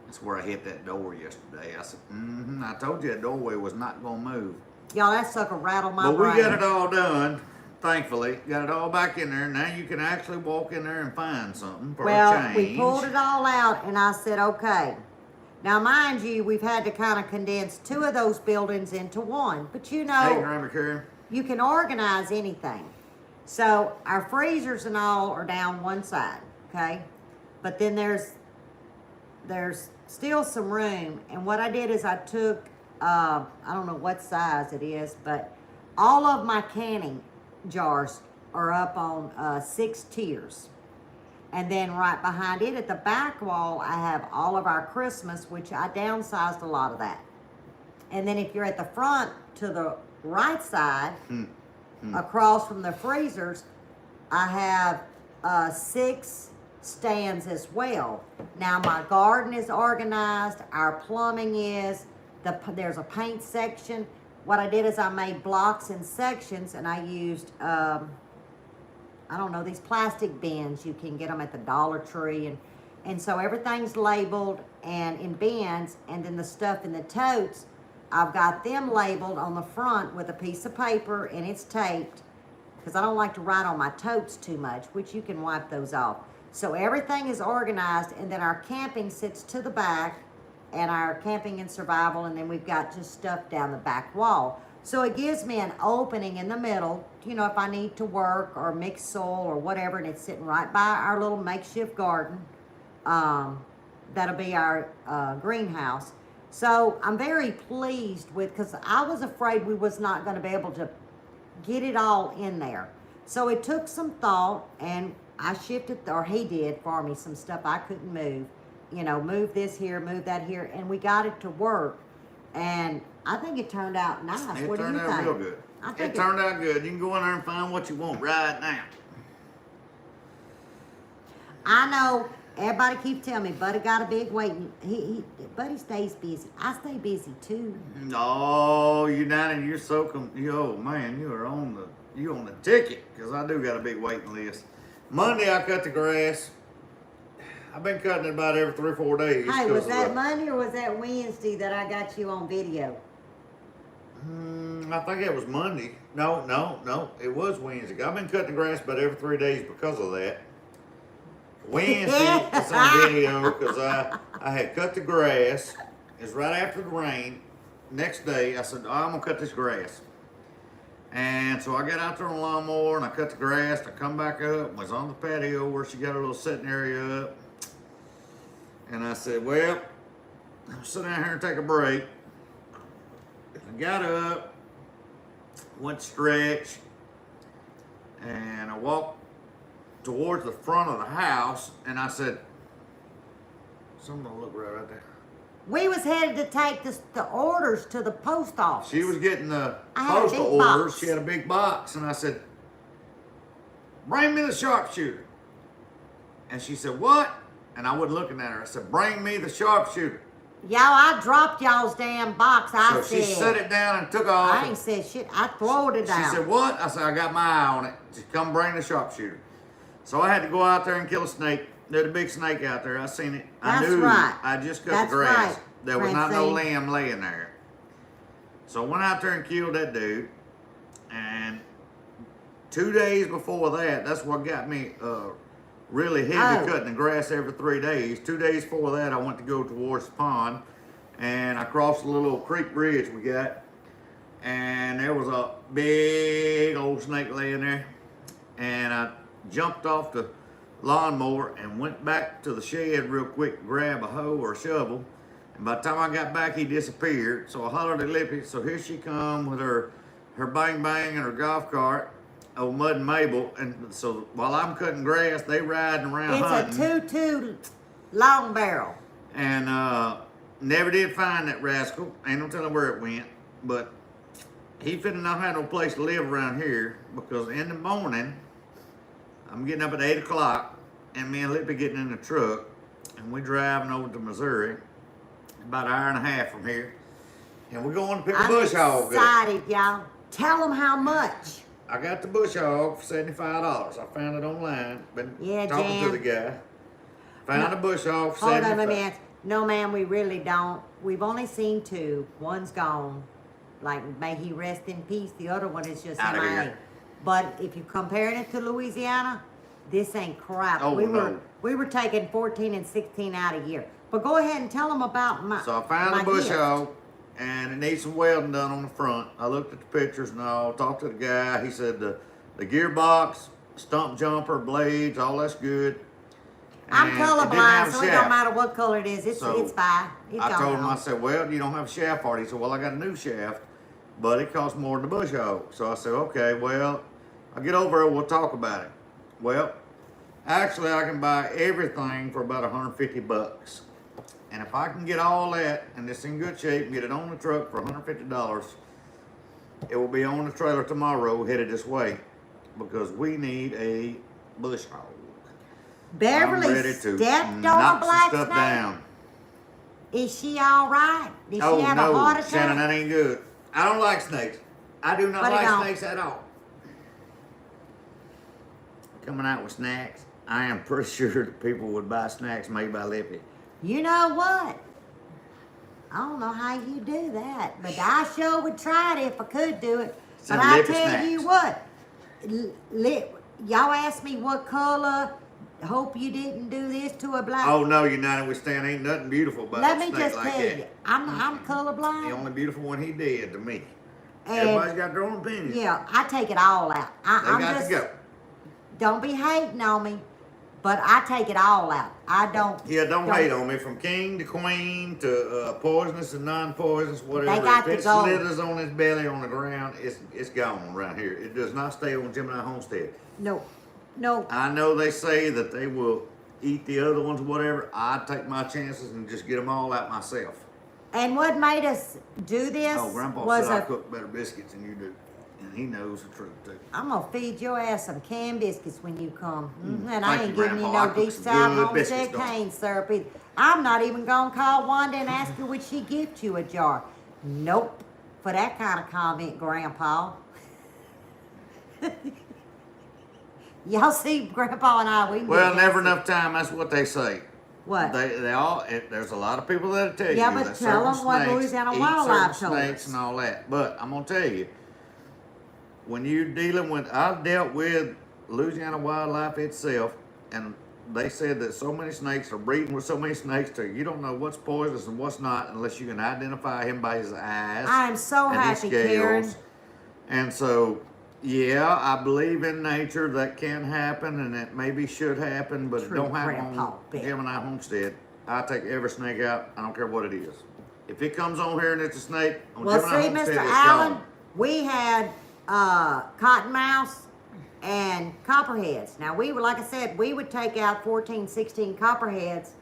that's where I hit that door yesterday. I said, I told you that doorway was not going to move. Y'all, that sucker rattled my But brain. we got it all done, thankfully. Got it all back in there. Now you can actually walk in there and find something for a Well, change. we pulled it all out, and I said, okay. Now, mind you, we've had to kind of condense 2 of those buildings into one. But you know, Hey, Grandma Karen. you can organize anything. So our freezers and all are down one side, okay? But then there's still some room. And what I did is I took, I don't know what size it is, but all of my canning jars are up on 6 tiers. And then right behind it at the back wall, I have all of our Christmas, which I downsized a lot of that. And then if you're at the front to the right side, across from the freezers, I have 6 stands as well. Now my garden is organized, our plumbing is, there's a paint section. What I did is I made blocks and sections, and I used, I don't know, these plastic bins. You can get them at the Dollar Tree. And so everything's labeled and in bins, and then the stuff in the totes, I've got them labeled on the front with a piece of paper, and it's taped, because I don't like to write on my totes too much, which you can wipe those off. So everything is organized, and then our camping sits to the back, and our camping and survival, and then we've got just stuff down the back wall. So it gives me an opening in the middle, you know, if I need to work or mix soil or whatever, and it's sitting right by our little makeshift garden. That'll be our greenhouse. So I'm very pleased with, because I was afraid we was not going to be able to get it all in there. So it took some thought, and I shifted, or he did for me, some stuff I couldn't move. You know, move this here, move that here, and we got it to work. And I think it turned out nice. It What do you turned think? out real good. I think It turned out good. You can go in there and find what you want right now. I know everybody keeps telling me Buddy got a big weight. Buddy stays busy. I stay busy too. Oh, you down and you're so oh man, you're on the ticket, because I do got a big waiting list. Monday I cut the grass. I've been cutting it about every 3 or 4 days. Hey, 'cause was of that the- Monday or was that Wednesday that I got you on video? I think it was Monday. No. It was Wednesday. I've been cutting the grass about every 3 days because of that. Wednesday, it's on video because I had cut the grass. It's right after the rain. Next day, I said, I'm going to cut this grass. And so I got out there on the lawnmower and I cut the grass. I come back up, was on the patio where she got a little sitting area up. And I said, well, I'll sit down here and take a break. I got up, went to stretch, and I walked towards the front of the house, and I said, something don't look right there. We was headed to take the orders to the post office. She was getting the I had a postal big orders. box. She had a big box, and I said, bring me the sharpshooter. And she said, what? And I wasn't looking at her. I said, bring me the sharpshooter. Y'all, I dropped y'all's damn box. I So said, she set it down and took off. I ain't said shit. I throwed it down. She said, what? I said, I got my eye on it. Just come bring the sharpshooter. So I had to go out there and kill a snake. There's a big snake out there. I seen it. I That's knew. right. I just cut That's the grass. right, There was not no Francine. lamb laying there. So I went out there and killed that dude. And 2 days before that, that's what got me really heavy cutting the grass every 3 days. 2 days before that, I went to go towards the pond. And I crossed a little old creek bridge we got. And there was a big old snake laying there. And I jumped off the lawnmower and went back to the shed real quick to grab a hoe or a shovel. And by the time I got back, he disappeared. So I hollered at Lippy. So here she come with her bang bang and her golf cart, old Mud and Mabel. And so while I'm cutting grass, they riding around It's hunting. a 2-2 long barrel. And never did find that rascal. Ain't no telling where it went. But he finna not have no place to live around here, because in the morning, I'm getting up at 8 o'clock, and me and Lippy getting in the truck, and we driving over to Missouri, about an hour and a half from here, and we're going to pick a I'm bush hog up. excited, y'all. Tell them how much. I got the bush hog for $75. I found it online. Been Yeah, talking Jan. to the guy. Found a bush hog for Hold $75. on, let me ask. No, ma'am, we really don't. We've only seen 2. One's gone. Like, may he rest in peace. The other one is just Outta MIA. here. But if you're comparing it to Louisiana, this ain't crap. Oh, no. We were taking 14 and 16 out a year. But go ahead and tell them about my. So I found my a bush gift. hog, and it needs some welding done on the front. I looked at the pictures and all, talked to the guy. He said the gearbox, stump jumper, blades, all that's good. I'm And it didn't colorblind, have a so it shaft. don't matter what color it is. It's So, fine. It's I told him, gone. I said, well, you don't have a shaft for it. He said, well, I got a new shaft, but it costs more than the bush hog. So I said, okay, well, I'll get over it, we'll talk about it. Well, actually, I can buy everything for about $150. And if I can get all that, and it's in good shape, and get it on the truck for $150, it will be on the trailer tomorrow, headed this way, because we need a bush hog. Beverly I'm ready to stepped on a knock some black stuff snake. down. Is she all right? Did Oh she have no, a heart attack? Shannon, that ain't good. I don't like snakes. I do not Put it like on. snakes at all. Coming out with snacks, I am pretty sure that people would buy snacks made by Lippy. You know what? I don't know how you do that, but I sure would try it if I could do it. Some But I Lippy tell you snacks. what, y'all asked me what color. Hope you didn't do this to a black. Oh no, United We Stand ain't nothing beautiful about Let a me snake just like tell that. you, I'm colorblind. The only beautiful one he did to me. And- Everybody's got their own opinion. Yeah, I take it all out. They I'm got just, to go. Don't be hating on me, but I take it all out. I don't. Yeah, don't hate on me. From king to queen to poisonous and non-poisonous, whatever. They got if to it go. slithers on his belly on the ground, it's gone around here. It does not stay on Gemini Homestead. No. I know they say that they will eat the other ones, whatever. I take my chances and just get them all out myself. And what made us do this Oh, Grandpa was said I a. cook better biscuits than you do, and he knows the truth too. I'm gonna feed your ass some canned biscuits when you come. And I Thank ain't you, giving you Grandpa. I no cook deep some south good homestead biscuits, don't I? cane syrup either. I'm not even gonna call Wanda and ask her would she gift you a jar. Nope. For that kind of comment, Grandpa. Y'all see Grandpa and I, we can Well, get never messy. enough time. That's what they say. What? They all. There's a lot of people that'll tell Yeah, you but that tell certain 'em what snakes Louisiana eat Wildlife certain told snakes us. and all that. But I'm gonna tell you, when you're dealing with, I've dealt with Louisiana Wildlife itself, and they said that so many snakes are breeding with so many snakes till you don't know what's poisonous and what's not unless you can identify him by his eyes. I am so and his happy, Karen. scales. And so, yeah, I believe in nature that can happen and it maybe should happen, but True, it don't happen Grandpa on Bill. Gemini Homestead. I take every snake out. I don't care what it is. If it comes on here and it's a snake, on Well, Gemini see, Homestead, Mr. it's Allen, gone. we had cottonmouths and copperheads. Now, we would, like I said, we would take out 14, 16 copperheads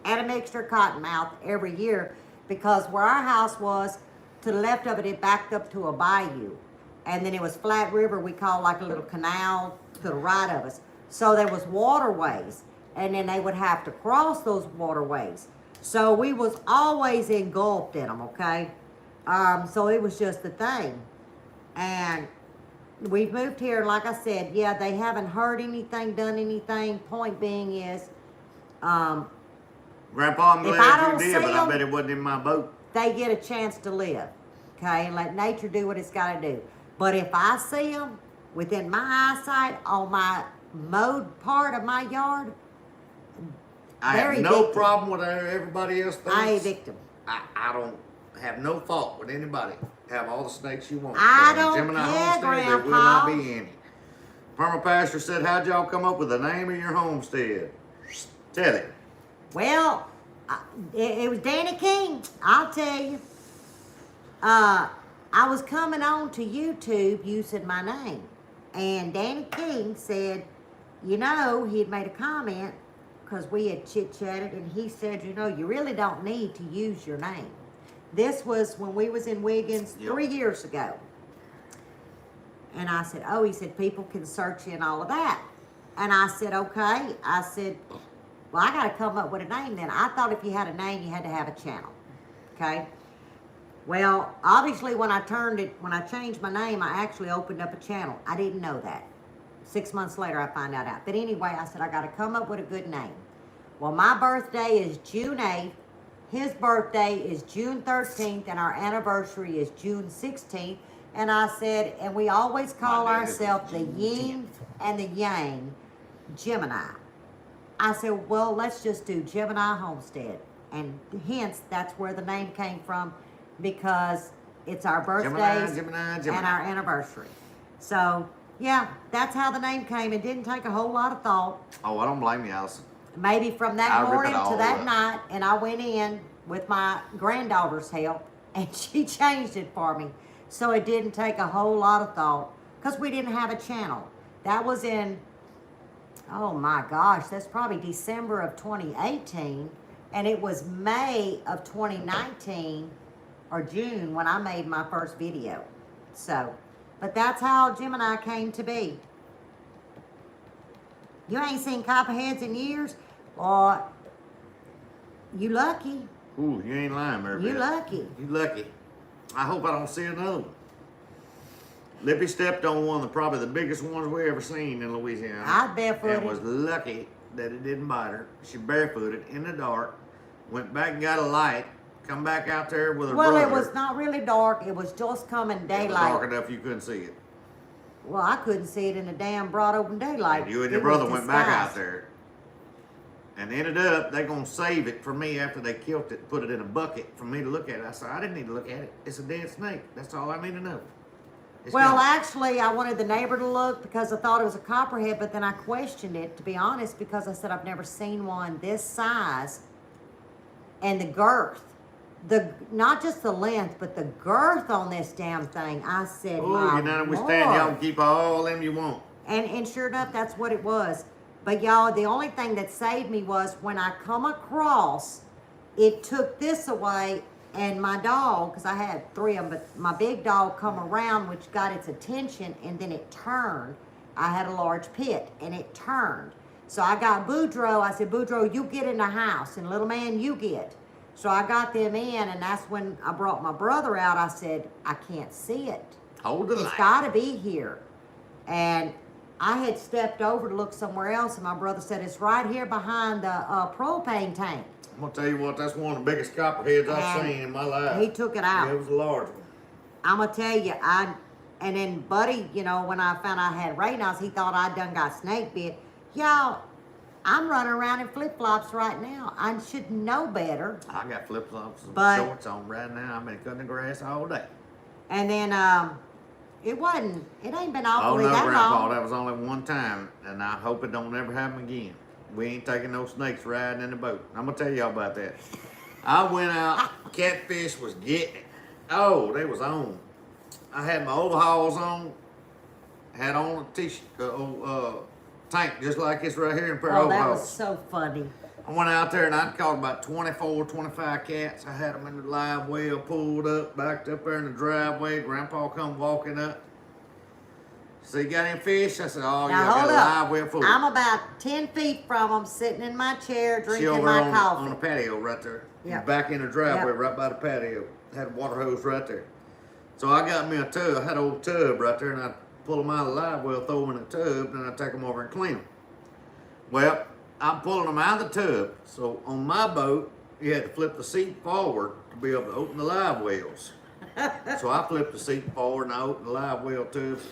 and a mixture of cottonmouth every year because where our house was, to the left of it, it backed up to a bayou. And then it was flat river, we call like a little canal to the right of us. So there was waterways, and then they would have to cross those waterways. So we was always engulfed in them, okay? So it was just the thing. And we've moved here, and like I said, yeah, they haven't heard anything, done anything. Point being is, Grandpa, I'm If I glad don't you did, see but I 'em- bet it wasn't in my boat. they get a chance to live, okay? And let nature do what it's got to do. But if I see them within my eyesight on my mowed part of my yard, I They're have no addicted. problem with everybody else thinks. I evict them. I don't have no fault with anybody. Have all the snakes you want. I But on don't Gemini care, Homestead, there will not Grandpa. be any. Permapastor said, how'd y'all come up with the name of your homestead? Tell him. Well, it was Danny King, I'll tell you. I was coming on to YouTube using my name, and Danny King said, you know, he had made a comment because we had chit-chatted, and he said, you know, you really don't need to use your name. This was when we was in Wiggins 3 years ago. And I said, oh, he said, people can search in all of that. And I said, okay. I said, well, I got to come up with a name then. I thought if you had a name, you had to have a channel. Okay? Well, obviously when I changed my name, I actually opened up a channel. I didn't know that. 6 months later, I found that out. But anyway, I said, I got to come up with a good name. Well, my birthday is June 8th. His birthday is June 13th, and our anniversary is June 16th. And I said, and we always call My dad is ourselves the June yin and the yang Gemini. I said, well, let's just do Gemini Homestead. And hence, that's where the name came from, because it's our birthdays Gemini. and our anniversary. So, yeah, that's how the name came. It didn't take a whole lot of thought. Oh, I don't blame you, Allison. Maybe from that I'll rip it morning to all that up. night, and I went in with my granddaughter's help, and she changed it for me. So it didn't take a whole lot of thought, because we didn't have a channel. That was in, oh my gosh, that's probably December of 2018, and it was May of 2019, or June, when I made my first video. So, but that's how Gemini came to be. You ain't seen copperheads in years? Or you lucky. Ooh, you ain't lying, Mary You Beth. lucky. You lucky. I hope I don't see another one. Lippy stepped on one of probably the biggest ones we ever seen in Louisiana. I barefooted. And was lucky that it didn't bite her. She barefooted in the dark, went back and got a light, come back out there with her Well, brother. it was not really dark. It was just coming It was daylight. dark enough you couldn't see it. Well, I couldn't see it in the damn broad open daylight. And you and your It was brother went back out disguised. there. And ended up, they gonna save it for me after they killed it and put it in a bucket for me to look at it. I said, I didn't need to look at it. It's a dead snake. That's all I need to know. It's Well, gone. actually, I wanted the neighbor to look because I thought it was a copperhead, but then I questioned it, to be honest, because I said I've never seen one this size and the girth. Not just the length, but the girth on this damn thing. I said, Oh, my you know, we stand, y'all Lord. can keep all them you want. And sure enough, that's what it was. But y'all, the only thing that saved me was when I come across, it took this away, and my dog, because I had 3 of them, but my big dog come around, which got its attention, and then it turned. I had a large pit, and it turned. So I got Boudreaux. I said, Boudreaux, you get in the house, and little man, you get. So I got them in, and that's when I brought my brother out. I said, I can't see it. Hold the It's light. got to be here. And I had stepped over to look somewhere else, and my brother said, it's right here behind the propane tank. I'm gonna tell you what, that's one of the biggest copperheads I've And seen in my life. he took it out. Yeah, it was a large one. I'm going to tell you, and then Buddy, you know, when I found I had Raynaud's, he thought I'd done got snake bit. Y'all, I'm running around in flip-flops right now. I should know better. I got flip-flops and But- shorts on right now. I've been cutting the grass all day. And then, it ain't been Oh awfully no, that Grandpa, long. that was only one time, and I hope it don't ever happen again. We ain't taking no snakes riding in the boat. I'm gonna tell y'all about that. I went out, catfish was getting it. Oh, they was on. I had my overalls on, had on a tank just like this right here, and a pair of Oh, that overalls. was so funny. I went out there and I caught about 24, 25 cats. I had them in the live well, pulled up, backed up there in the driveway. Grandpa come walking up. So you got any fish? I said, oh, yeah, Now I hold got a up. live well full. I'm about 10 feet from them, sitting in my chair, She drinking over my on coffee. the patio right there. Yep. Back in the driveway, Yep. right by the patio. Had a water hose right there. So I got me a tub. I had an old tub right there, and I pull them out of the live well, throw them in the tub, then I take them over and clean them. Well, I'm pulling them out of the tub. So on my boat, you had to flip the seat forward to be able to open the live wells. So I flipped the seat forward and I opened the live well tubs.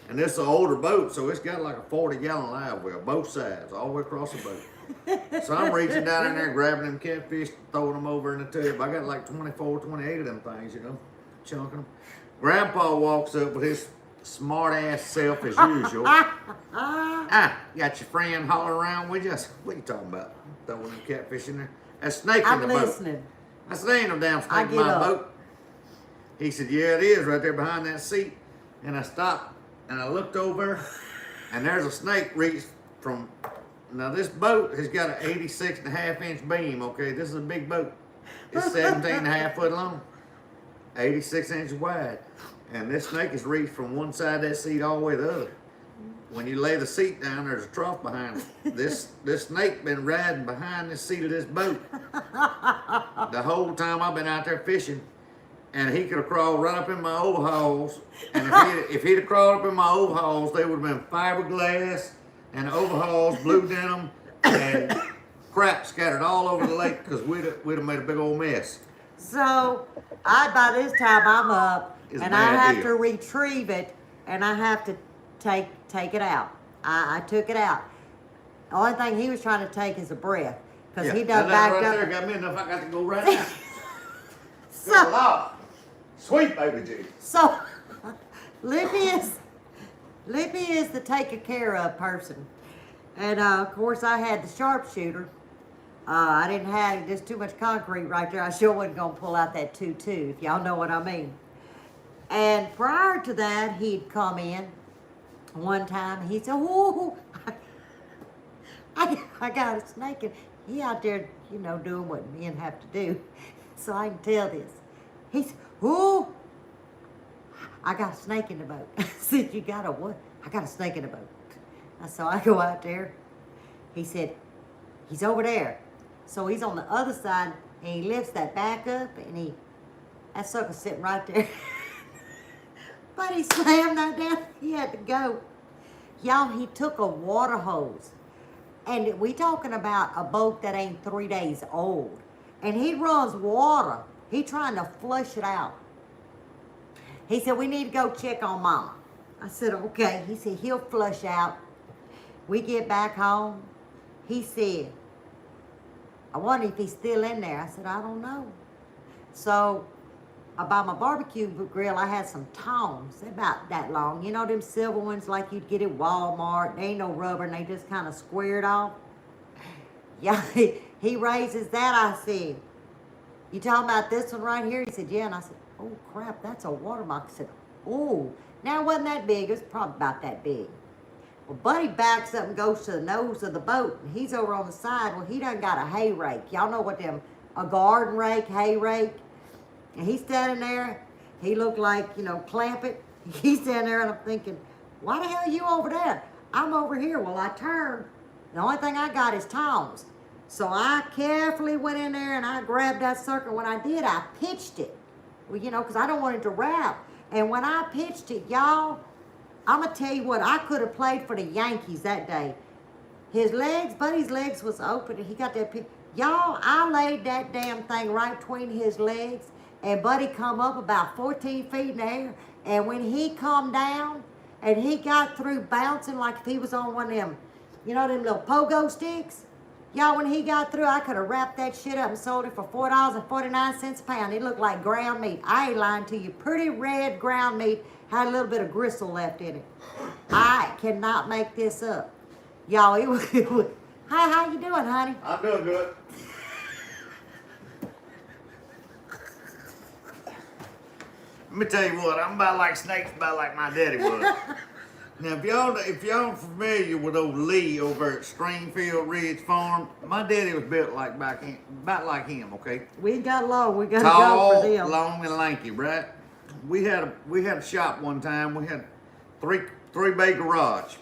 And this is an older boat, so it's got like a 40-gallon live well, both sides, all the way across the boat. So I'm reaching down in there, grabbing them catfish, throwing them over in the tub. I got like 24, 28 of them things, you know, chunking them. Grandpa walks up with his smart-ass self as usual. Got your friend hollering around with you? I said, what are you talking about? Throwing them catfish in there? A snake I'm in the boat. listening. I said, ain't no damn I snake in get my up. boat. He said, yeah, it is right there behind that seat. And I stopped and I looked over and there's a snake reached from, now this boat has got an 86.5-inch beam, okay? This is a big boat. It's 17.5 foot long, 86 inches wide. And this snake has reached from one side of that seat all the way to the other. When you lay the seat down, there's a trough behind it. This snake been riding behind the seat of this boat the whole time I've been out there fishing. And he could have crawled right up in my overalls. And if he'd have crawled up in my overalls, they would have been fiberglass and overalls, blue denim, and crap scattered all over the lake because we'd have made a big old mess. So, by this time I'm up, It's a and I bad have deal. to retrieve it, and I have to take it out. I took it out. The only thing he was trying to take is a breath, because he done that backed right up. there got me enough. I got to go right now. Good So, Lord. Sweet baby Jesus. so Lippy is the taken care of person, and of course I had the sharpshooter. I didn't have just too much concrete right there. I sure wasn't gonna pull out that 2.2, if y'all know what I mean. And prior to that, he'd come in one time and he said, "Ooh, I got a snake," and he out there, you know, doing what men have to do. So I can tell this. He said, "Ooh, I got a snake in the boat." I said, "You got a what?" "I got a snake in the boat." So I go out there. He said, "He's over there." So he's on the other side, and he lifts that back up, and that sucker's sitting right there. But he slammed that down. He had to go. Y'all, he took a water hose. And we talking about a boat that ain't 3 days old. And he runs water. He trying to flush it out. He said, "We need to go check on Mama." I said, "Okay." He said, "He'll flush out." We get back home. He said, "I wonder if he's still in there." I said, "I don't know." So, by my barbecue grill, I had some tongs. They're about that long. You know them silver ones like you'd get at Walmart? They ain't no rubber, and they just kind of squared off. Yeah, he raises that. I said, "You talking about this one right here?" He said, "Yeah." And I said, "Oh, crap, that's a watermark." I said, "Oh." Now, it wasn't that big. It was probably about that big. Well, Buddy backs up and goes to the nose of the boat, and he's over on the side. Well, he done got a hay rake. Y'all know what a garden rake, hay rake? And he's standing there. He looked like, you know, Clampett. He's standing there, and I'm thinking, why the hell are you over there? I'm over here. Well, I turned. The only thing I got is tongs. So I carefully went in there, and I grabbed that sucker. When I did, I pitched it. Well, you know, because I don't want it to wrap. And when I pitched it, y'all, I'm going to tell you what, I could have played for the Yankees that day. His legs, Buddy's legs was open, and he got that pitch. Y'all, I laid that damn thing right between his legs, and Buddy come up about 14 feet in the air, and when he come down, and he got through bouncing like if he was on one of them, you know, them little pogo sticks? Y'all, when he got through, I could have wrapped that shit up and sold it for $4.49 a pound. It looked like ground meat. I ain't lying to you. Pretty red ground meat. Had a little bit of gristle left in it. I cannot make this up. Y'all, Hi, how you doing, honey? I'm doing good. Let me tell you what, I'm about like snakes, about like my daddy was. Now, if y'all familiar with old Lee over at Stringfield Ridge Farm, my daddy was built like about like him, okay? We got low. We got to Tall, go for them. long, and lanky, right? We had a shop one time. We had three bay garage,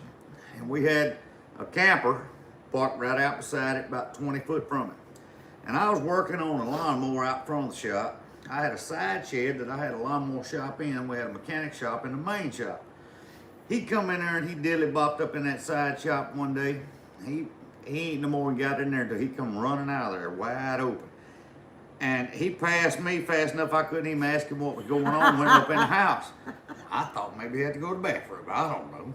and we had a camper parked right out beside it, about 20 foot from it. And I was working on a lawnmower out front of the shop. I had a side shed that I had a lawnmower shop in. We had a mechanic shop in the main shop. He come in there and he dilly-bopped up in that side shop one day. He ain't no more than got in there until he come running out of there wide open. And he passed me fast enough I couldn't even ask him what was going on, went up in the house. I thought maybe he had to go to the bathroom. I don't know.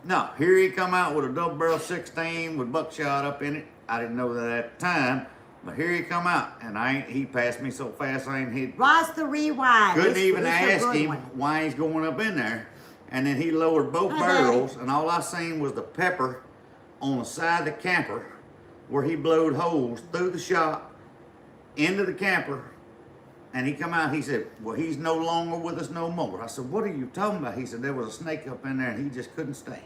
No, here he come out with a double barrel 16 with buckshot up in it. I didn't know that at the time, but here he come out, and he passed me so fast I ain't hit. Watch the rewind. Couldn't It's even a ask good him one. why he's going up in there. And then he lowered both barrels, and all I seen was the pepper on the side of the camper where he blowed holes through the shop into the camper. And he come out, he said, well, he's no longer with us no more. I said, what are you talking about? He said, there was a snake up in there and he just couldn't stay.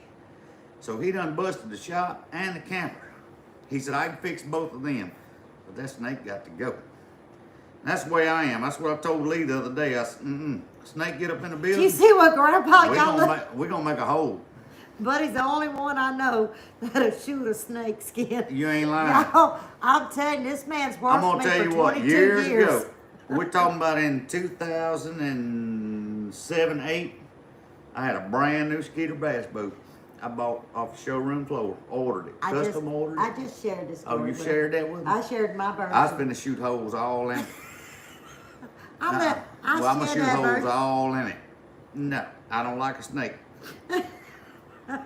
So he done busted the shop and the camper. He said, I can fix both of them, but that snake got to go. And that's the way I am. That's what I told Lee the other day. I said, snake get up in the Do you building, see what Grandpa got? we're gonna make a hole. But he's the only one I know that'll shoot a snake skin. You ain't lying. No, I'm telling you, this man's worked I'm gonna for me tell for you what, 22 years years. ago, we're talking about in 2007, 8, I had a brand new Skeeter bass boat. I bought off the showroom floor, ordered it, custom ordered I it. just shared this. Oh, you shared that with me? I shared my version. I was finna shoot holes all in it. I'm Well, I'm gonna shared shoot that holes version. all in it. No, I don't like a snake.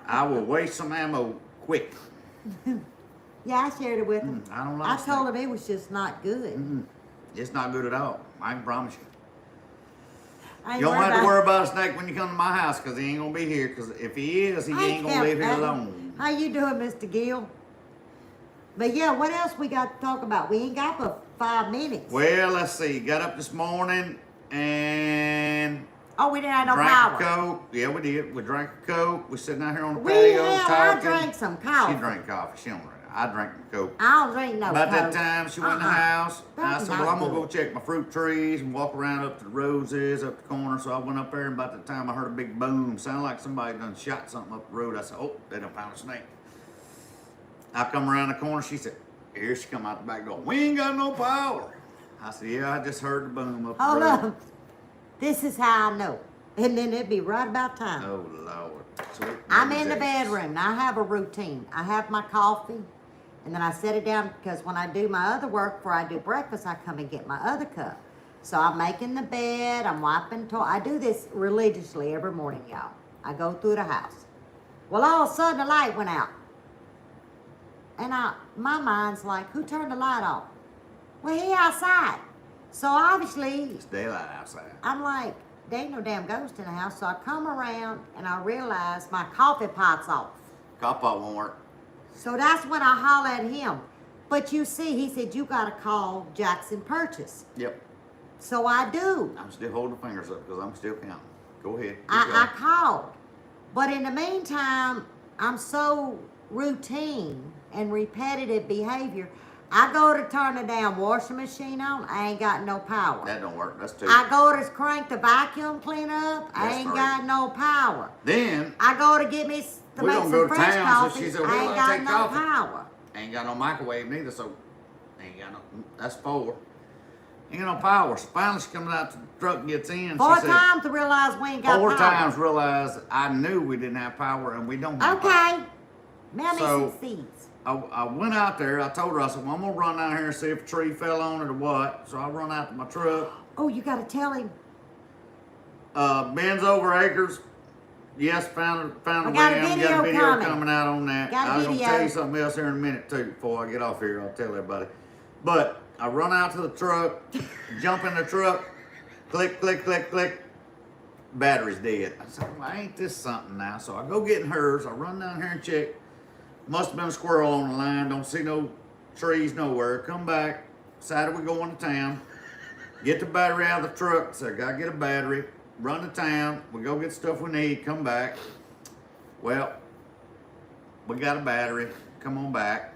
I will waste some ammo quick. Yeah, I shared it with him. I don't like I a snake. told him it was just not good. It's not good at all. I can promise you. I ain't You don't worried have to about- worry about a snake when you come to my house, because he ain't gonna be here. Because if he is, he I ain't gonna can't- live here alone. How you doing, Mr. Gill? But yeah, what else we got to talk about? We ain't got but 5 minutes. Well, let's see. Got up this morning and Oh, we didn't have no drank power. a Coke. Yeah, we did. We drank a Coke. We sitting out here on the We patio have. I talking. drank some coffee. She drank coffee. She don't drink. I drank a Coke. I don't drink no About that Coke. time, she went in the Uh-uh. house. And I That's said, well, I'm not going to go good. check my fruit trees and walk around up to the roses, up the corner. So I went up there, and about the time I heard a big boom. Sounded like somebody done shot something up the road. I said, oh, they done found a snake. I come around the corner. She said, here she come out the back door. We ain't got no power. I said, yeah, I just heard the boom up the Hold road. up. This is how I know. And then it'd be right about time. Oh, Lord. Sweet I'm in the Jesus. bedroom. Now I have a routine. I have my coffee, and then I set it down because when I do my other work, before I do breakfast, I come and get my other cup. So I'm making the bed, I'm wiping toilet. I do this religiously every morning, y'all. I go through the house. Well, all of a sudden the light went out. And my mind's like, who turned the light off? Well, he outside. So obviously, It's daylight outside. I'm like, there ain't no damn ghost in the house. So I come around and I realize my coffee pot's off. Cop pot won't work. So that's when I holler at him. But you see, he said, you got to call Jackson Purchase. Yep. So I do. I'm still holding the fingers up because I'm still counting. Go ahead. Keep I going. called. But in the meantime, I'm so routine and repetitive behavior. I go to turn the damn washing machine on. I ain't got no power. That don't work. That's two. I go to crank the vacuum cleaner up. I That's ain't three. got no power. Then, I go to get me to We make gonna some go to fresh town, so coffee. she said, I "We're ain't gonna got take no coffee." power. ain't got no microwave neither, so ain't got no, that's 4. Ain't got no power. So finally she comes out to the truck and gets in. Four She said, times to realize we ain't got 4 power. times realized I knew we didn't have power and we don't have power. Okay. Mail me So- some seeds. I went out there, I told her, I said, well, I'm gonna run down here and see if a tree fell on it or what. So I run out to my truck. Oh, you gotta tell him. Ben's over acres. Yes, found a I got a ram. Got a video video coming out on that. Got a I was gonna video. tell you something else here in a minute too before I get off here. I'll tell everybody. But I run out to the truck, jump in the truck, click, click, click, click. Battery's dead. I said, well, ain't this something now? So I go get in hers. I run down here and check. Must have been a squirrel on the line. Don't see no trees nowhere. Come back. Decided we going to town. Get the battery out of the truck. So I gotta get a battery. Run to town. We go get stuff we need. Come back. Well, we got a battery. Come on back.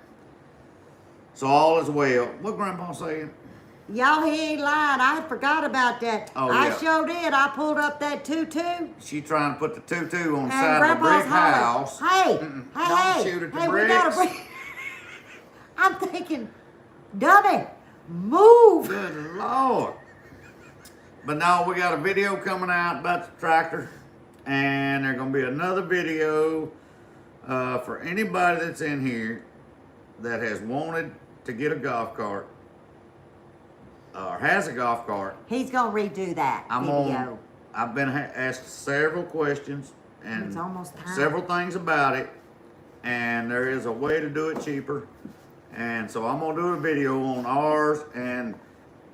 So all is well. What Grandpa saying? Y'all, he ain't lying. I forgot about that. Oh, I yeah. sure did. I pulled up that tutu. She trying to put the tutu on the And side of a Grandpa's brick house. hollering, hey, Mm-mm. hey, Don't hey, shoot at the hey, we bricks. gotta bring. I'm thinking, dummy, move. Good Lord. But no, we got a video coming out about the tractor. And there's going to be another video for anybody that's in here that has wanted to get a golf cart or has a golf cart. He's gonna redo that video. I've been asked several questions and It's almost time. several things about it. And there is a way to do it cheaper. And so I'm going to do a video on ours and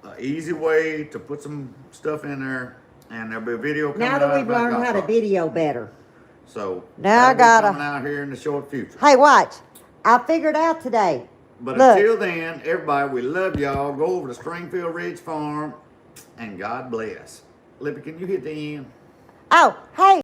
an easy way to put some stuff in there. And there'll be a video coming Now out that we've about learned golf how to carts. video better. So Now I that'll be gotta- coming out here in the short future. Hey, watch. I figured out today. But Look. until then, everybody, we love y'all. Go over to Stringfield Ridge Farm and God bless. Lippy, can you hit the end? Oh, hey.